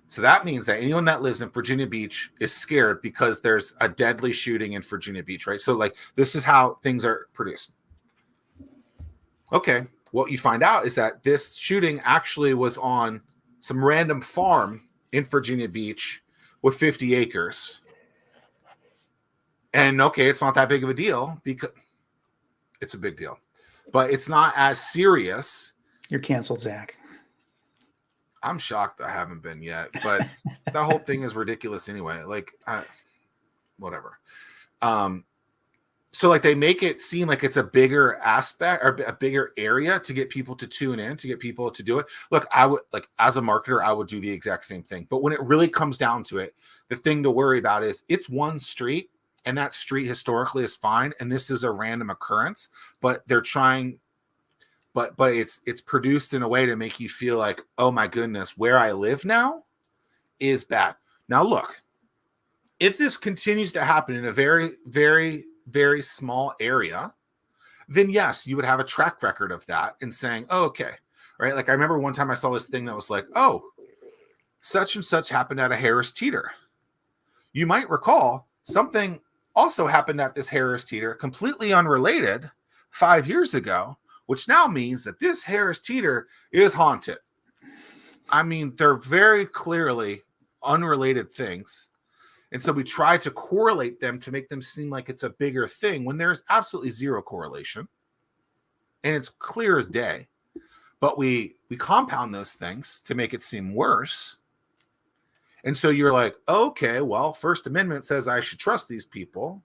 So that means that anyone that lives in Virginia Beach is scared because there's a deadly shooting in Virginia Beach, right? So like, this is how things are produced. Okay, what you find out is that this shooting actually was on some random farm in Virginia Beach with 50 acres. And okay, it's not that big of a deal, because it's a big deal, but it's not as serious. You're canceled, Zach. I'm shocked I haven't been yet, but that whole thing is ridiculous anyway. Like, whatever. So like, they make it seem like it's a bigger aspect or a bigger area to get people to tune in, to get people to do it. Look, I would, like, as a marketer, I would do the exact same thing. But when it really comes down to it, the thing to worry about is it's one street, and that street historically is fine. And this is a random occurrence, but they're trying. But it's produced in a way to make you feel like, oh my goodness, where I live now is bad. Now look, if this continues to happen in a very, very, very small area, then yes, you would have a track record of that and saying, oh, okay, right? Like, I remember one time I saw this thing that was like, oh, such and such happened at a Harris Teeter. You might recall something also happened at this Harris Teeter, completely unrelated, 5 years ago, which now means that this Harris Teeter is haunted. I mean, they're very clearly unrelated things. And so we try to correlate them to make them seem like it's a bigger thing when there's absolutely zero correlation. And it's clear as day. But we compound those things to make it seem worse. And so you're like, okay, well, First Amendment says I should trust these people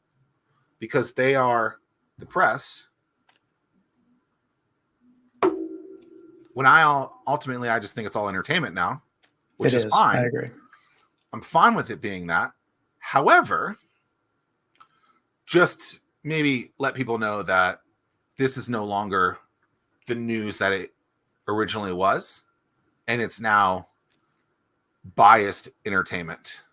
because they are the press. When ultimately, I just think it's all entertainment now, which is fine. I agree. I'm fine with it being that. However, just maybe let people know that this is no longer the news that it originally was, and it's now biased entertainment.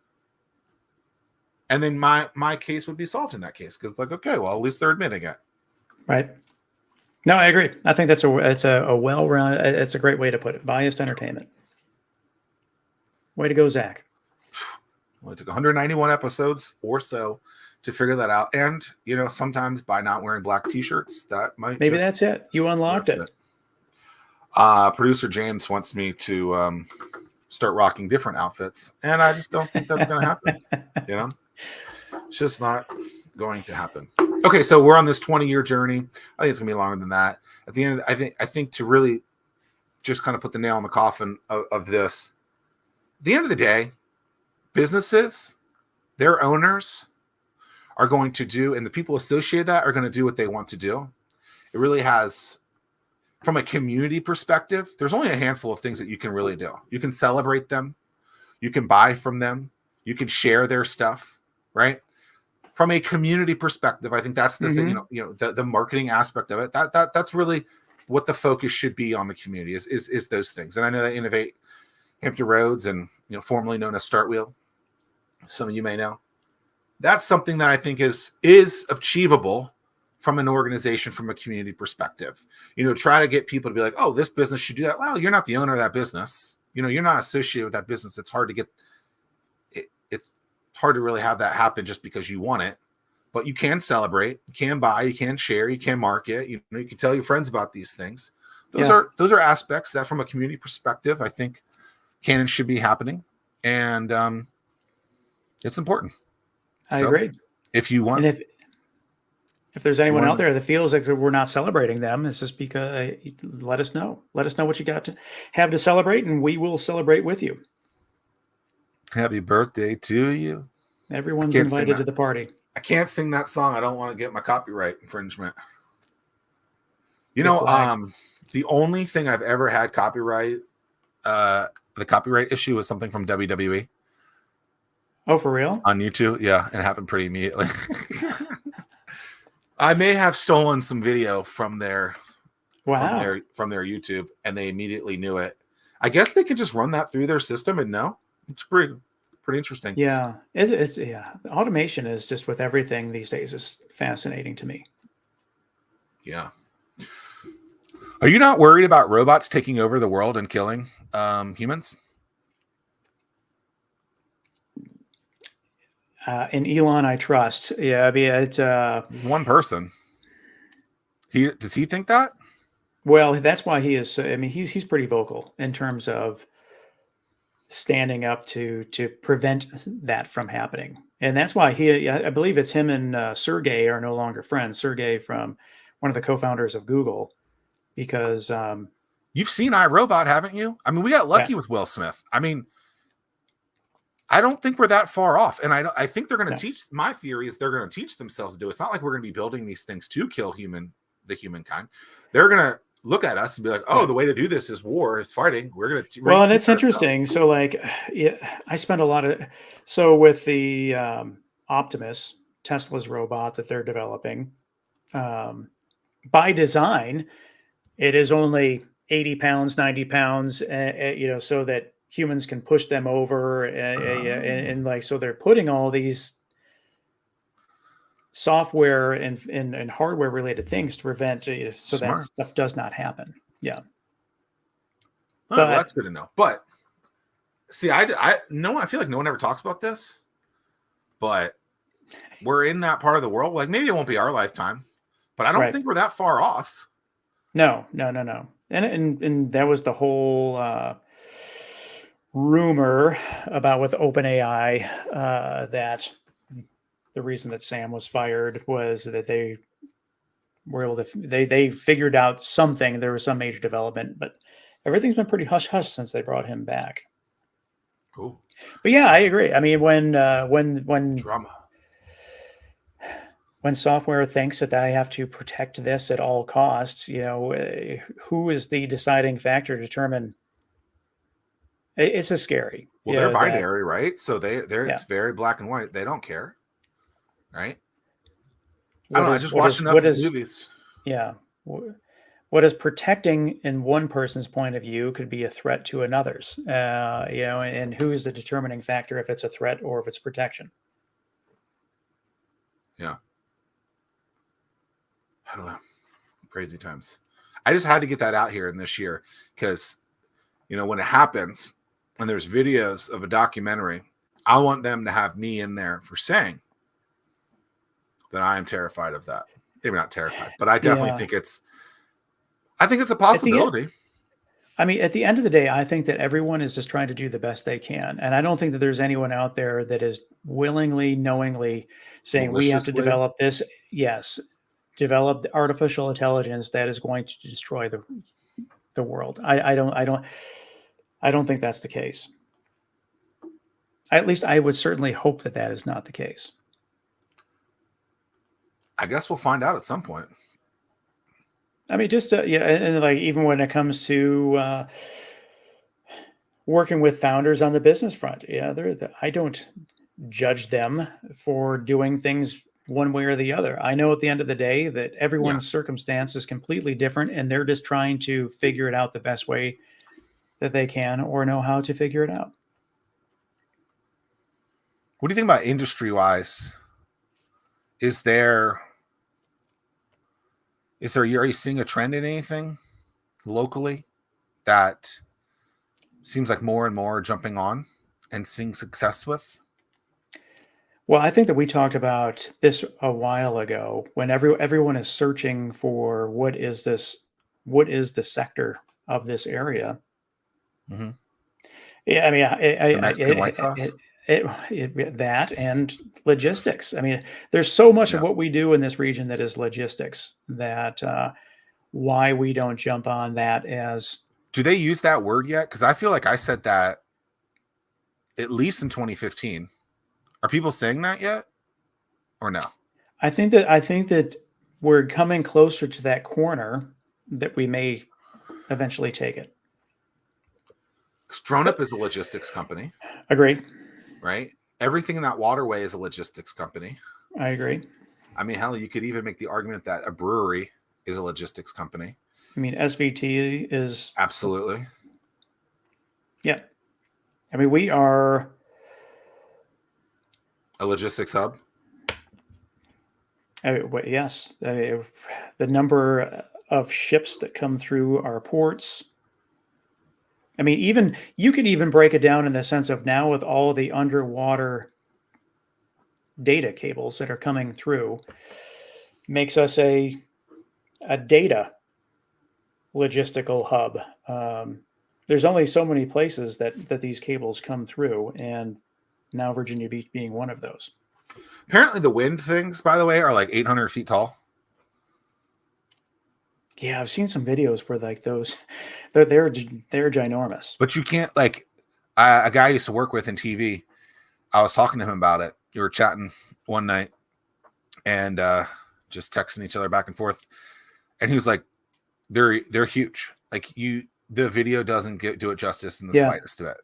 And then my case would be solved in that case, because like, okay, well, at least they're admitting it. Right. No, I agree. I think it's a well-rounded. It's a great way to put it. Biased entertainment. Way to go, Zach. Well, it took 191 episodes or so to figure that out, and sometimes by not wearing black T-shirts, that might that's it. You unlocked it. Producer James wants me to start rocking different outfits, and I just don't think that's going to happen. It's just not going to happen. Okay, so we're on this 20-year journey. I think it's gonna be longer than that. At the end, I think to really just kind of put the nail in the coffin of this, at the end of the day, businesses, their owners are going to do, and the people associated that are going to do what they want to do. It really has, from a community perspective, there's only a handful of things that you can really do. You can celebrate them, you can buy from them, you can share their stuff, right? From a community perspective, I think that's the thing, the marketing aspect of it. That's really what the focus should be on the community is those things. And I know that Innovate Hampton Roads, and formerly known as Startwheel, some of you may know, that's something that I think is achievable from an organization, from a community perspective. Try to get people to be like, oh, this business should do that. Well, you're not the owner of that business. You're not associated with that business. It's hard to get it. It's hard to really have that happen just because you want it. But you can celebrate, you can buy, you can share, you can market. You can tell your friends about these things. Those are aspects that, from a community perspective, I think can and should be happening, and it's important. I agree. If you want, and if there's anyone out there that feels like we're not celebrating them, it's just because let us know. Let us know what you got to have to celebrate, and we will celebrate with you. Happy birthday to you. Everyone's invited to the party. I can't sing that song. I don't want to get my copyright infringement. The only thing I've ever had copyright, the copyright issue was something from WWE. Oh, for real? On YouTube? Yeah, it happened pretty immediately. I may have stolen some video from their from their YouTube, and they immediately knew it. I guess they could just run that through their system and know. It's pretty interesting. Yeah, it's automation is just, with everything these days, is fascinating to me. Yeah. Are you not worried about robots taking over the world and killing humans? And Elon, I trust. Yeah, I mean, it's one person. Does he think that? Well, that's why he is. I mean, he's pretty vocal in terms of standing up to prevent that from happening, and that's why I believe it's him and Sergey are no longer friends. Sergey, from one of the co-founders of Google, because you've seen iRobot, haven't you? I mean, we got lucky with Will Smith. I mean, I don't think we're that far off, and I think they're going to teach. My theory is they're going to teach themselves to do it. It's not like we're going to be building these things to kill the humankind. They're going to look at us and be like, oh, the way to do this is war, is fighting. We're going to. Well, and it's interesting. So, like, I spent a lot of. So with the Optimus, Tesla's robot that they're developing, by design, it is only 80 pounds, 90 pounds, so that humans can push them over, and like, so they're putting all these software and hardware related things to prevent so that stuff does not happen. Yeah. Well, that's good to know. But see, I feel like no one ever talks about this, but we're in that part of the world. Like, maybe it won't be our lifetime, but I don't think we're that far off. No. And that was the whole rumor about with OpenAI, that the reason that Sam was fired was that they were able to, they figured out something. There was some major development, but everything's been pretty hush hush since they brought him back. Cool. But yeah, I agree. I mean, when drama, when software thinks that they have to protect this at all costs, who is the deciding factor to determine? It's a scary. Well, they're binary, right? So it's very black and white. They don't care, right? I don't know. I just watched enough movies. Yeah. What is protecting in one person's point of view could be a threat to another's. And who is the determining factor if it's a threat or if it's protection? Yeah. I don't know. Crazy times. I just had to get that out here in this year because, when it happens and there's videos of a documentary, I want them to have me in there for saying that I am terrified of that. Maybe not terrified, but I definitely think it's a possibility. At the end of the day, I think that everyone is just trying to do the best they can. And I don't think that there's anyone out there that is willingly, knowingly saying we have to develop this. Yes. Develop artificial intelligence that is going to destroy the world. I don't think that's the case. At least I would certainly hope that is not the case. I guess we'll find out at some point. I mean, just and like, even when it comes to working with founders on the business front, I don't judge them for doing things one way or the other. I know at the end of the day that Yeah. everyone's circumstance is completely different, and they're just trying to figure it out the best way that they can or know how to figure it out. What do you think about industry wise? Is there are you seeing a trend in anything locally that seems like more and more are jumping on and seeing success with? Well, I think that we talked about this a while ago when everyone is searching for what is the sector of this area. Mm-hmm. Yeah, I mean, The Mexican white sauce. that and logistics. I mean, there's so much Yeah. of what we do in this region that is logistics. That why we don't jump on that as. Do they use that word yet? Because I feel like I said that at least in 2015. Are people saying that yet, or no? I think that we're coming closer to that corner that we may eventually take it. Because DroneUp is a logistics company, Agreed. right? Everything in that waterway is a logistics company. I agree. I mean, hell, you could even make the argument that a brewery is a logistics company. I mean, SVT is Absolutely. Yeah. I mean, we are A logistics hub. Yes. The number of ships that come through our ports. I mean, you could even break it down in the sense of now with all of the underwater data cables that are coming through, makes us a data logistical hub. There's only so many places that these cables come through, and now Virginia Beach being one of those. Apparently the wind things, by the way, are like 800 feet tall. Yeah, I've seen some videos where like those, they're ginormous. But you can't, like, a guy I used to work with in TV, I was talking to him about it. We were chatting one night and just texting each other back and forth. And he was like, they're huge. Like the video doesn't do it justice in the slightest to it.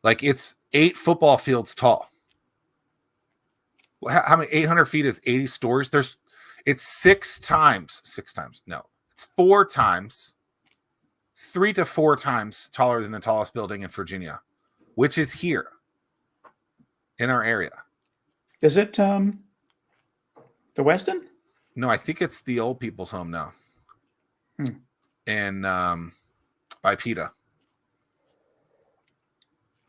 Like it's 8 football fields tall. How many? 800 feet is 80 stories. It's 6 times. No, it's 4 times, 3 to 4 times taller than the tallest building in Virginia, which is here in our area. Is it the Westin? No, I think it's the old people's home now. In by PETA.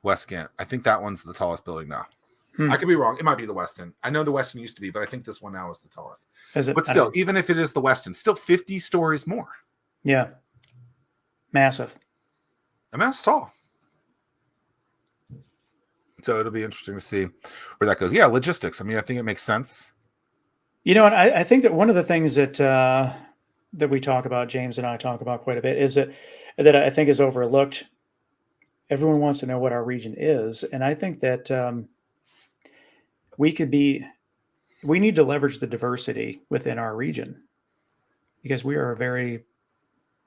West Gant. I think that one's the tallest building now. I could be wrong. It might be the Westin. I know the Westin used to be, but I think this one now is the tallest. But still, even if it is the Westin, still 50 stories more. Yeah. Massive. I mean, that's tall. So it'll be interesting to see where that goes. Yeah, logistics. I mean, I think it makes sense. You know, and I think that one of the things that that we talk about, James and I talk about quite a bit, is that I think is overlooked. Everyone wants to know what our region is, and I think that we need to leverage the diversity within our region because we are very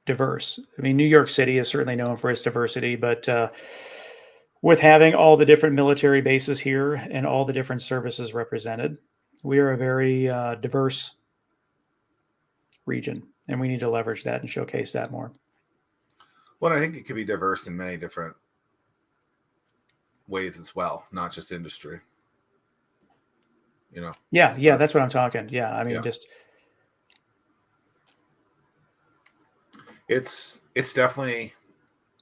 diverse. I mean, New York City is certainly known for its diversity, but with having all the different military bases here and all the different services represented, we are a very diverse region, and we need to leverage that and showcase that more. Well, I think it could be diverse in many different ways as well, not just industry. You know? Yeah, that's what I'm talking. Yeah, I mean, just it's definitely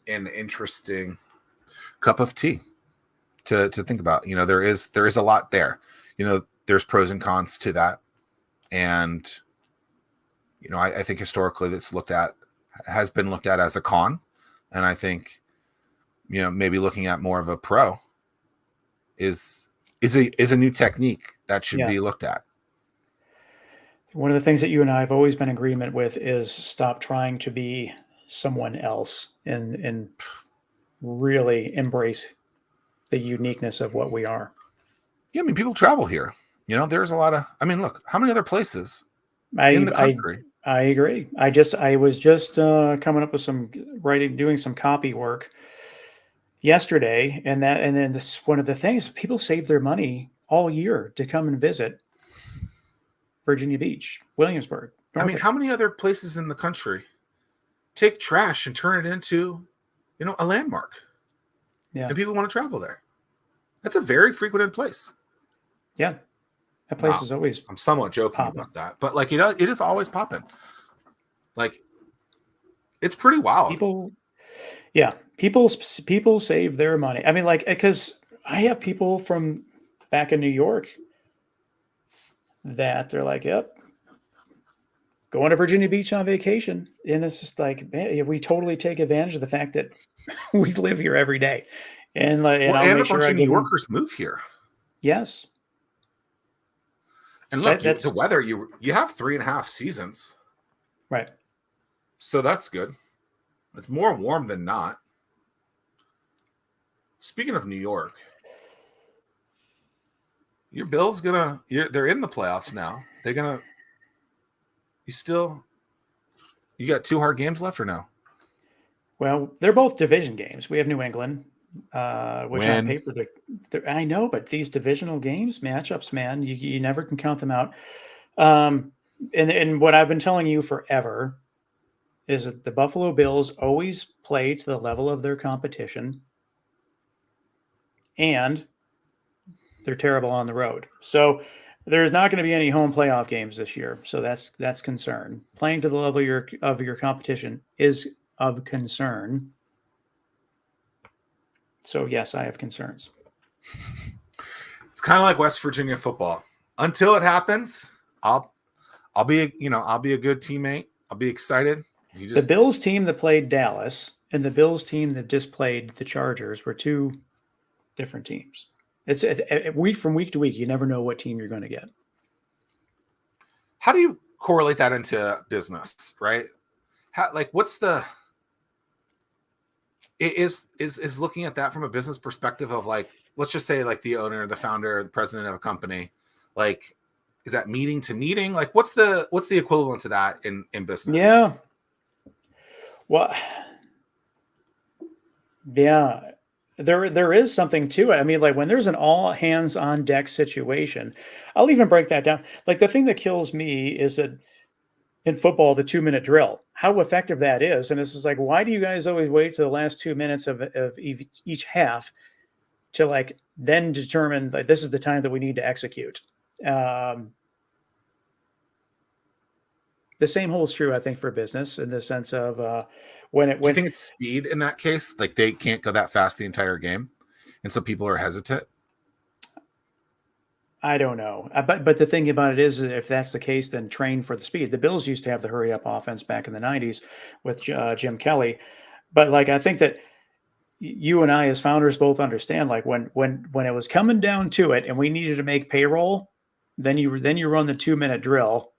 an interesting cup of tea to think about. You know, there is a lot there. You know, there's pros and cons to that, and you know, I think historically has been looked at as a con, and I think, you know, maybe looking at more of a pro is a new technique that should be looked at. One of the things that you and I have always been in agreement with is stop trying to be someone else and really embrace the uniqueness of what we are. Yeah, I mean, people travel here. You know, there's a lot of. I mean, look, how many other places in the country? I agree. I was just coming up with doing some copy work yesterday, and then this one of the things, people save their money all year to come and visit Virginia Beach, Williamsburg, I mean, Norfolk. how many other places in the country take trash and turn it into, a landmark? Yeah. And people want to travel there. That's a very frequented place. Yeah. That place is always I'm somewhat joking popping. about that, but like, it is always popping. Like, it's pretty wild. People save their money. I mean, like, because I have people from back in New York that they're like, yep, going to Virginia Beach on vacation. And it's just like, man, we totally take advantage of the fact that we live here every day. And like, and Well, I'll and make a bunch sure I of New give them, Yorkers move here. yes. And look, the That's weather, you have 3.5 seasons. right. So that's good. It's more warm than not. Speaking of New York, your Bills they're in the playoffs now. They're gonna. You got 2 hard games left or no? Well, they're both division games. We have New England, which on Win. paper, I know, but these divisional games, matchups, man, you never can count them out. And what I've been telling you forever is that the Buffalo Bills always play to the level of their competition, and they're terrible on the road. So there's not going to be any home playoff games this year. So that's concern. Playing to the level of your competition is of concern. So yes, I have concerns. It's kind of like West Virginia football. Until it happens, I'll be a good teammate. I'll be excited. The Bills team that played Dallas and the Bills team that just played the Chargers were 2 different teams. It's week from week to week. You never know what team you're going to get. How do you correlate that into business, right? What's the is looking at that from a business perspective of, like, let's just say, like, the owner, the founder, the president of a company, like, is that meeting to meeting? Like, what's the equivalent to that in business? Yeah. Well, yeah, there is something to it. I mean, like, when there's an all hands on deck situation, I'll even break that down. Like, the thing that kills me is that in football, the 2-minute drill, how effective that is. And this is like, why do you guys always wait to the last 2 minutes of each half to, like, then determine, like, this is the time that we need to execute? The same holds true, I think, for business, in the sense of do you think it's speed in that case? Like, they can't go that fast the entire game, and so people are hesitant? I don't know. But the thing about it is, if that's the case, then train for the speed. The Bills used to have the hurry up offense back in the 90s with Jim Kelly. But, like, I think that you and I as founders both understand, like, when it was coming down to it and we needed to make payroll, then you run the 2-minute drill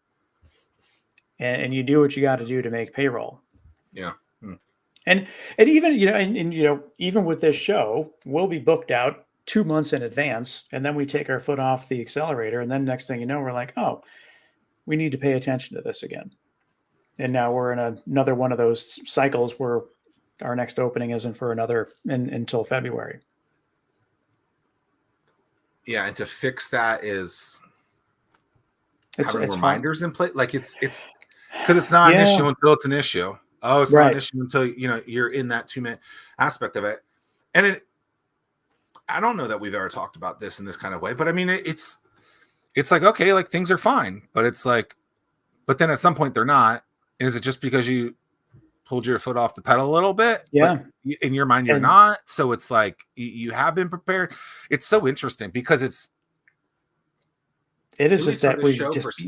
and you do what you got to do to make payroll. Yeah. And even, even with this show, we'll be booked out 2 months in advance, and then we take our foot off the accelerator, and then next thing you know, we're like, oh, we need to pay attention to this again. And now we're in another one of those cycles where our next opening isn't for until February. Yeah, and to fix that is having It's reminders in place. Like, it's because it's not an issue until it's an issue. Oh, it's not an issue until you're in that 2-minute aspect of it. And I don't know that we've ever talked about this in this kind of way, but I mean, it's like, okay, like, things are fine, but it's like, but then at some point they're not. And is it just because you pulled your foot off the pedal a little bit? Yeah. But in your mind, you're not. So it's like, you have been prepared. It's so interesting because it is just that we just,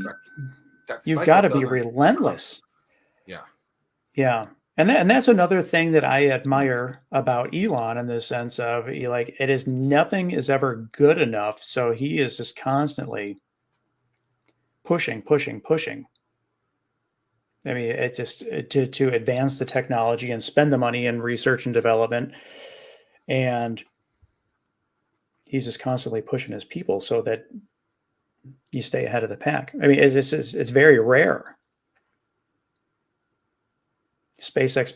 you've got to be relentless. Yeah. Yeah. And that's another thing that I admire about Elon, in the sense of, like, nothing is ever good enough. So he is just constantly pushing. I mean, it's just to advance the technology and spend the money in research and development. And he's just constantly pushing his people so that you stay ahead of the pack. I mean, it's very rare. SpaceX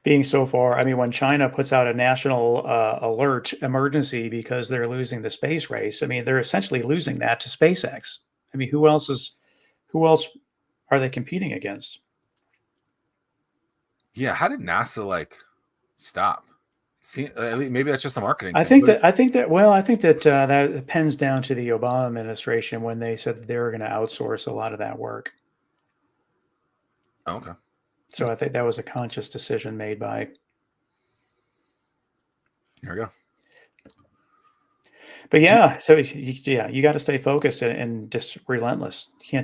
being so far. I mean, when China puts out a national alert emergency because they're losing the space race, I mean, they're essentially losing that to SpaceX. I mean, who else are they competing against? Yeah, how did NASA like stop? See, maybe that's just a marketing I thing. think that that depends down to the Obama administration when they said that they were going to outsource a lot of that work. Okay. So I think that was a conscious decision made by. Here we go. But yeah, so you got to stay focused and just relentless. You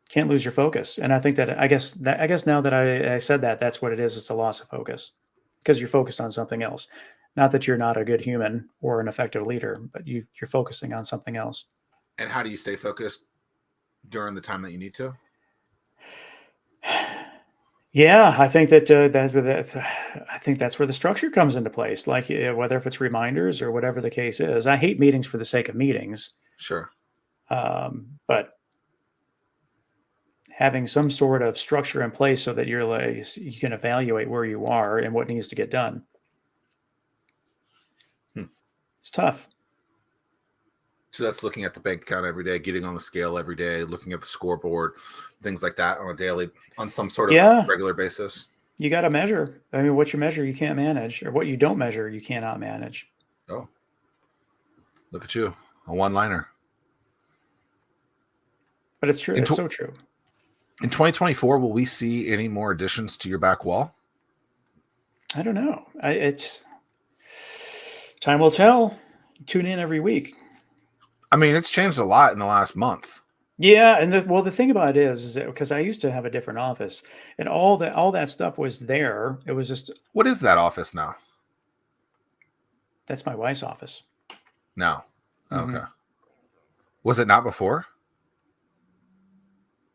can't lose your focus. And I think that I guess now that I said that, that's what it is. It's a loss of focus because you're focused on something else. Not that you're not a good human or an effective leader, but you're focusing on something else. And how do you stay focused during the time that you need to? Yeah, I think that I think that's where the structure comes into place. Like whether if it's reminders or whatever the case is. I hate meetings for the sake of meetings, Sure. but having some sort of structure in place so that you can evaluate where you are and what needs to get done. It's tough. So that's looking at the bank account every day, getting on the scale every day, looking at the scoreboard, things like that on some sort of regular basis. You got to measure. I mean, what you measure, you can't manage, or what you don't measure, you cannot manage. Oh, look at you, a one-liner. But it's true. It's so true. In 2024, will we see any more additions to your back wall? I don't know. It's time will tell. Tune in every week. I mean, it's changed a lot in the last month. Yeah, and the thing about it is that because I used to have a different office, and all that stuff was there. It was just. What is that office now? That's my wife's office. No. Okay. Mm-hmm. Was it not before?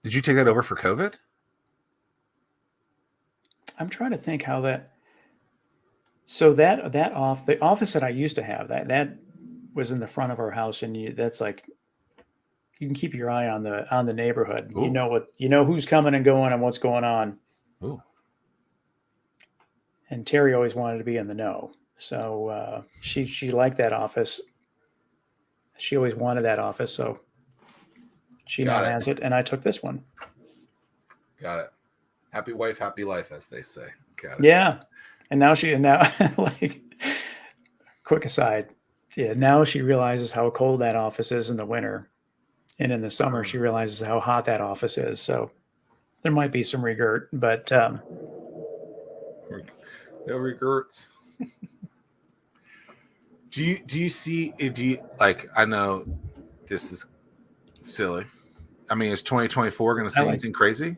Did you take that over for COVID? I'm trying to think how that. So the office that I used to have that was in the front of our house, and that's like you can keep your eye on the neighborhood. Ooh. You know who's coming and going and what's going on. Ooh. And Terry always wanted to be in the know, so she liked that office. She always wanted that office, so she now has it, and I took this one. Got it. Happy wife, happy life, as they say. Got it. Yeah, and now like quick aside. Yeah, now she realizes how cold that office is in the winter. And in the summer, she realizes how hot that office is. So there might be some regret, but... no regrets. Do you like, I know this is silly. I mean, is 2024 going to see anything crazy?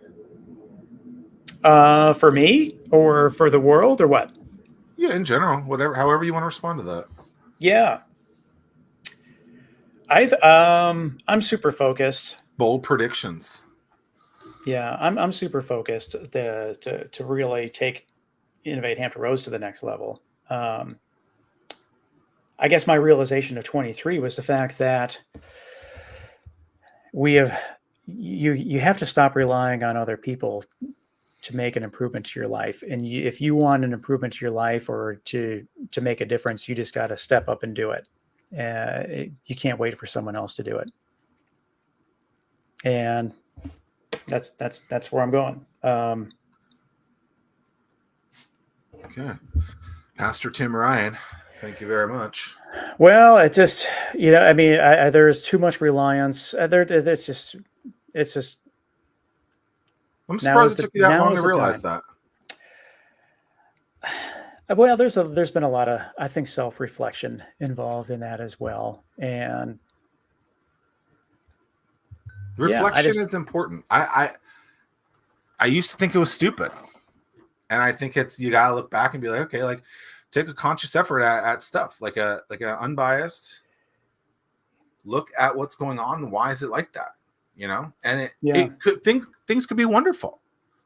For me or for the world or what? Yeah, in general, however you want to respond to that. Yeah. I'm super focused. Bold predictions. Yeah, I'm super focused to really innovate Hampton Roads to the next level. I guess my realization of 23 was the fact that you have to stop relying on other people to make an improvement to your life. And if you want an improvement to your life or to make a difference, you just got to step up and do it. You can't wait for someone else to do it. And that's where I'm going. Okay. Pastor Tim Ryan, thank you very much. Well, it just, I mean, there's too much reliance. It's just. I'm surprised it took you that long to realize that. Well, there's been a lot of, I think, self-reflection involved in that as well. And reflection is important. I used to think it was stupid. And I think you got to look back and be like, okay, like take a conscious effort at stuff, like an unbiased look at what's going on and why is it like that, And it could things could be wonderful,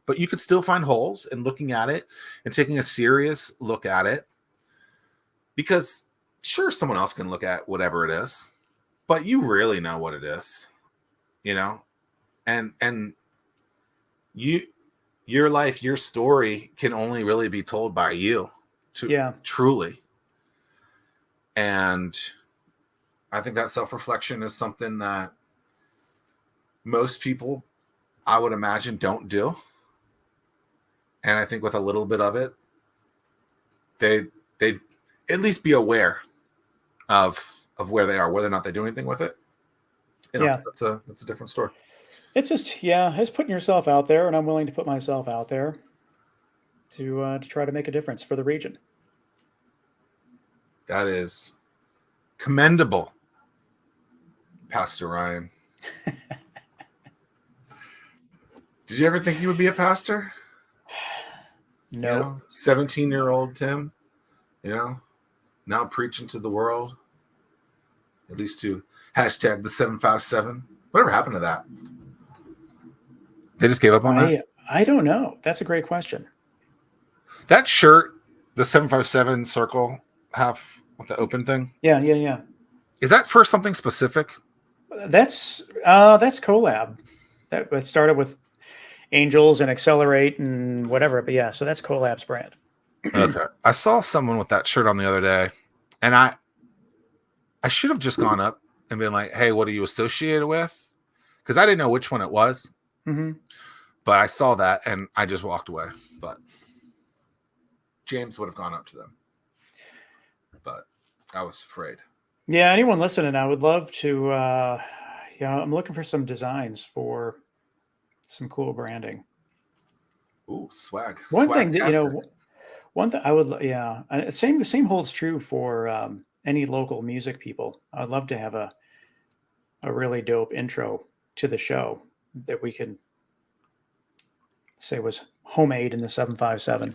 but you could still find holes in looking at it and taking a serious look at it, because sure, someone else can look at whatever it is, but you really know what it is, and your life, your story can only really be told by you truly. And I think that self-reflection is something that most people, I would imagine, don't do. And I think with a little bit of it, they'd at least be aware of where they are, whether or not they do anything with it. Yeah. That's a different story. It's just, it's putting yourself out there, and I'm willing to put myself out there to try to make a difference for the region. That is commendable, Pastor Ryan. Did you ever think you would be a pastor? No. 17-year-old Tim, now preaching to the world, at least to hashtag the 757. Whatever happened to that? They just gave up on that? I don't know. That's a great question. That shirt, the 757 circle, half with the open thing. Yeah. Is that for something specific? That's collab. That started with Angels and Accelerate and whatever. But yeah, so that's Collab's brand. Okay. I saw someone with that shirt on the other day, and I should have just gone up and been like, hey, what are you associated with? Because I didn't know which one it was. Mm-hmm. But I saw that and I just walked away. But James would have gone up to them. But I was afraid. Yeah, anyone listening, I would love to, I'm looking for some designs for some cool branding. Ooh, swag. One thing I would, and same holds true for any local music people. I'd love to have a really dope intro to the show that we could say was homemade in the 757.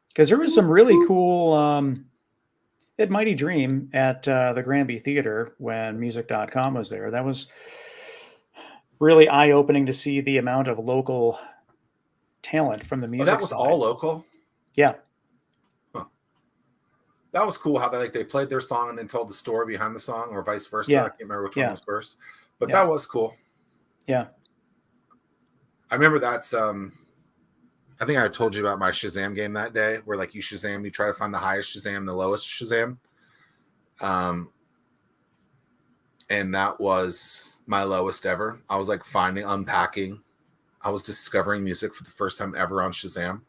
Because there was some really cool at Mighty Dream at the Granby Theater when music.com was there. That was really eye-opening to see the amount of local talent from the music that was side. All local? Yeah. Huh. That was cool how they played their song and then told the story behind the song, or vice versa. Yeah. I can't remember which one was first. But that was cool. Yeah. I remember that's I think I told you about my Shazam game that day, where like you Shazam, you try to find the highest Shazam, the lowest Shazam. And that was my lowest ever. I was like unpacking. I was discovering music for the first time ever on Shazam.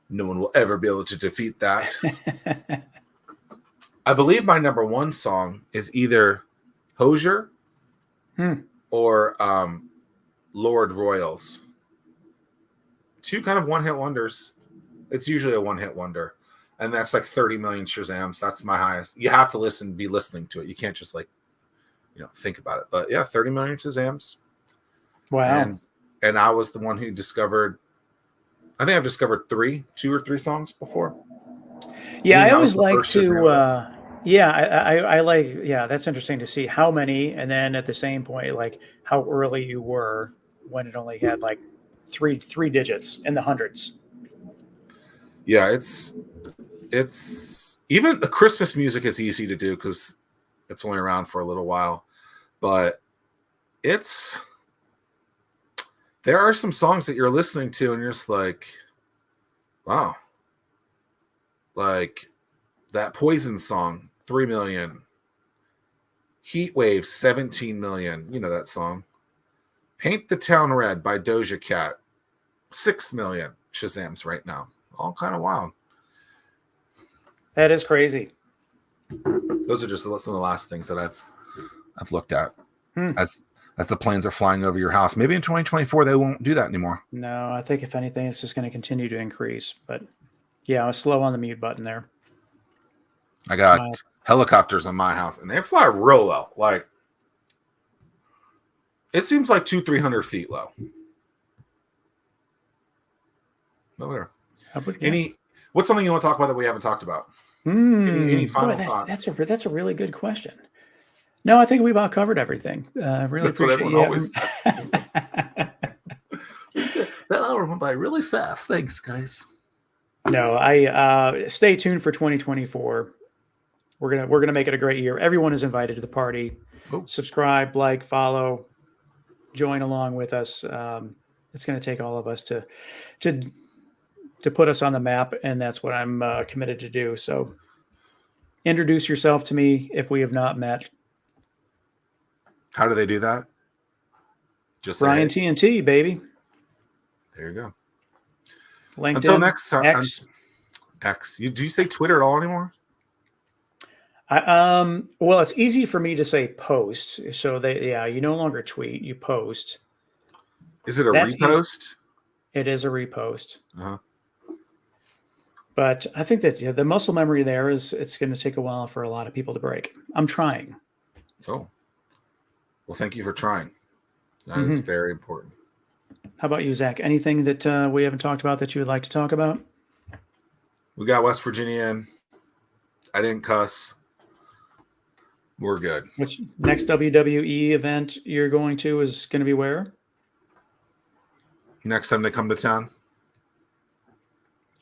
No one will ever be able to defeat that. I believe my number one song is either Hosier or Lord Royals. Two kind of one-hit wonders. It's usually a one-hit wonder. And that's like 30 million Shazams. That's my highest. You have to be listening to it. You can't just think about it. But yeah, 30 million Shazams. Wow. And I was the one who discovered, I think I've discovered two or three songs before. Yeah, I always like to, I like, that's interesting to see how many, and then at the same point, like how early you were when it only had like three digits in the hundreds. Yeah, it's even the Christmas music is easy to do because it's only around for a little while, but there are some songs that you're listening to and you're just like, wow, like that Poison song, 3 million, Heat Wave, 17 million, you know that song. Paint the Town Red by Doja Cat, 6 million Shazams right now. All kind of wild. That is crazy. Those are just some of the last things that I've looked at as the planes are flying over your house. Maybe in 2024 they won't do that anymore. No, I think if anything, it's just going to continue to increase. But yeah, I was slow on the mute button there. I got helicopters on my house, and they fly real low. Like it seems like 200-300 feet low. Whatever. What's something you want to talk about that we haven't talked about? Any final thoughts? That's a really good question. No, I think we about covered everything. Really that's appreciate what everyone always says. That hour went by really fast. Thanks, guys. No, I stay tuned for 2024. We're gonna make it a great year. Everyone is invited to the party. Oh. Subscribe, like, follow, join along with us. It's going to take all of us to put us on the map, and that's what I'm committed to do. So, introduce yourself to me if we have not met. How do they do that? Just Brian say, TNT, baby. there you go. LinkedIn, Until next time. X. X. Do you say Twitter at all anymore? Well, it's easy for me to say post. So you no longer tweet, you post. Is it a That's easy. repost? It is a repost. Uh-huh. But I think that the muscle memory there it's going to take a while for a lot of people to break. I'm trying. Oh. Well, thank you for trying. That is very important. How about you, Zach? Anything that we haven't talked about that you would like to talk about? We got West Virginia in. I didn't cuss. We're good. Which next WWE event you're going to is going to be where? Next time they come to town.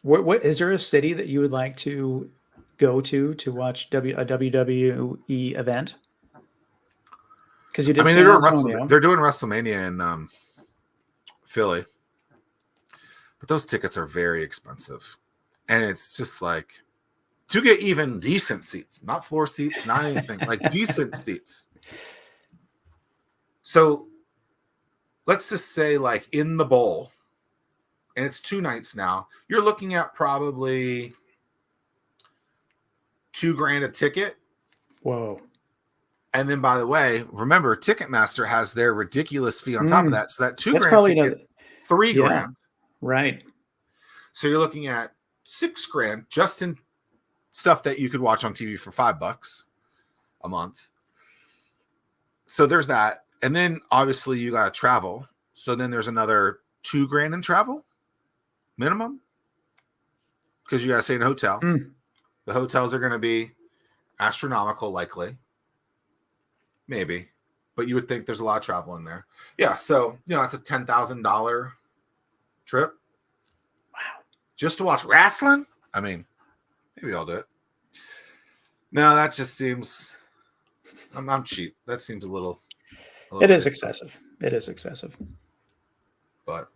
What is there a city that you would like to go to watch a WWE event? Because you did. I mean, San they're doing WrestleMania in Philly, but those tickets are very expensive, and it's just like to get even decent seats, not floor seats, not anything, like decent seats. So let's just say like in the bowl, and it's 2 nights now, you're looking at probably $2,000 a ticket. Whoa. And then, by the way, remember, Ticketmaster has their ridiculous fee on top of that. So that $2,000 ticket, $3,000. Yeah, right. So you're looking at $6,000 just in stuff that you could watch on TV for $5 a month. So there's that. And then obviously you got to travel. So then there's another $2,000 in travel minimum, because you got to stay in a hotel. The hotels are going to be astronomical, likely. Maybe, but you would think there's a lot of travel in there. Yeah, so it's a $10,000 trip. Wow, just to watch wrestling. I mean, maybe I'll do it. No, that just seems. I'm cheap. That seems a little it is excessive. It is excessive. But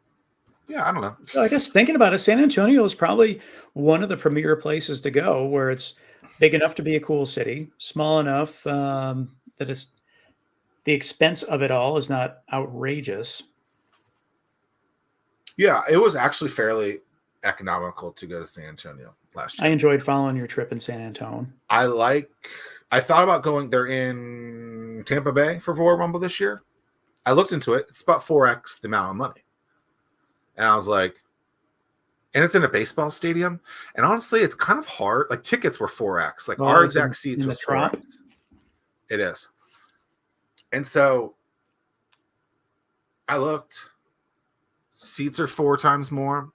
yeah, I don't know. So I guess thinking about it, San Antonio is probably one of the premier places to go, where it's big enough to be a cool city, small enough that it's. The expense of it all is not outrageous. Yeah, it was actually fairly economical to go to San Antonio last year. I enjoyed following your trip in San Antonio. I thought about going there in Tampa Bay for Royal Rumble this year. I looked into it. It's about 4x the amount of money. And I was like, and it's in a baseball stadium. And honestly, it's kind of hard. Like tickets were 4x. Like our exact seats was 4x. It is. And so I looked. Seats are 4 times more.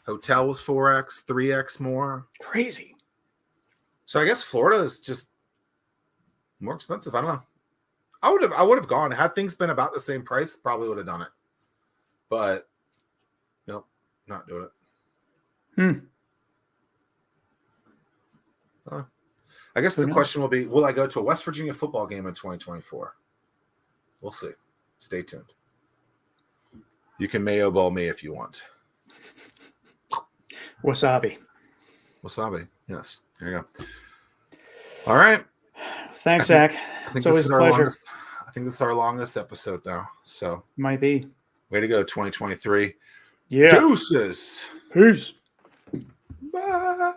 Hotel was 4x, 3x more. Crazy. So I guess Florida is just more expensive. I don't know. I would have gone. Had things been about the same price, probably would have done it. But nope, not doing it. I guess the question will be, will I go to a West Virginia football game in 2024? We'll see. Stay tuned. You can Mayo Bowl me if you want. Wasabi. Yes. There you go. All right. Thanks, Zach. It's always a pleasure. I think this is our longest episode now. So might be. Way to go, 2023. Yeah. Deuces. Peace. Bye.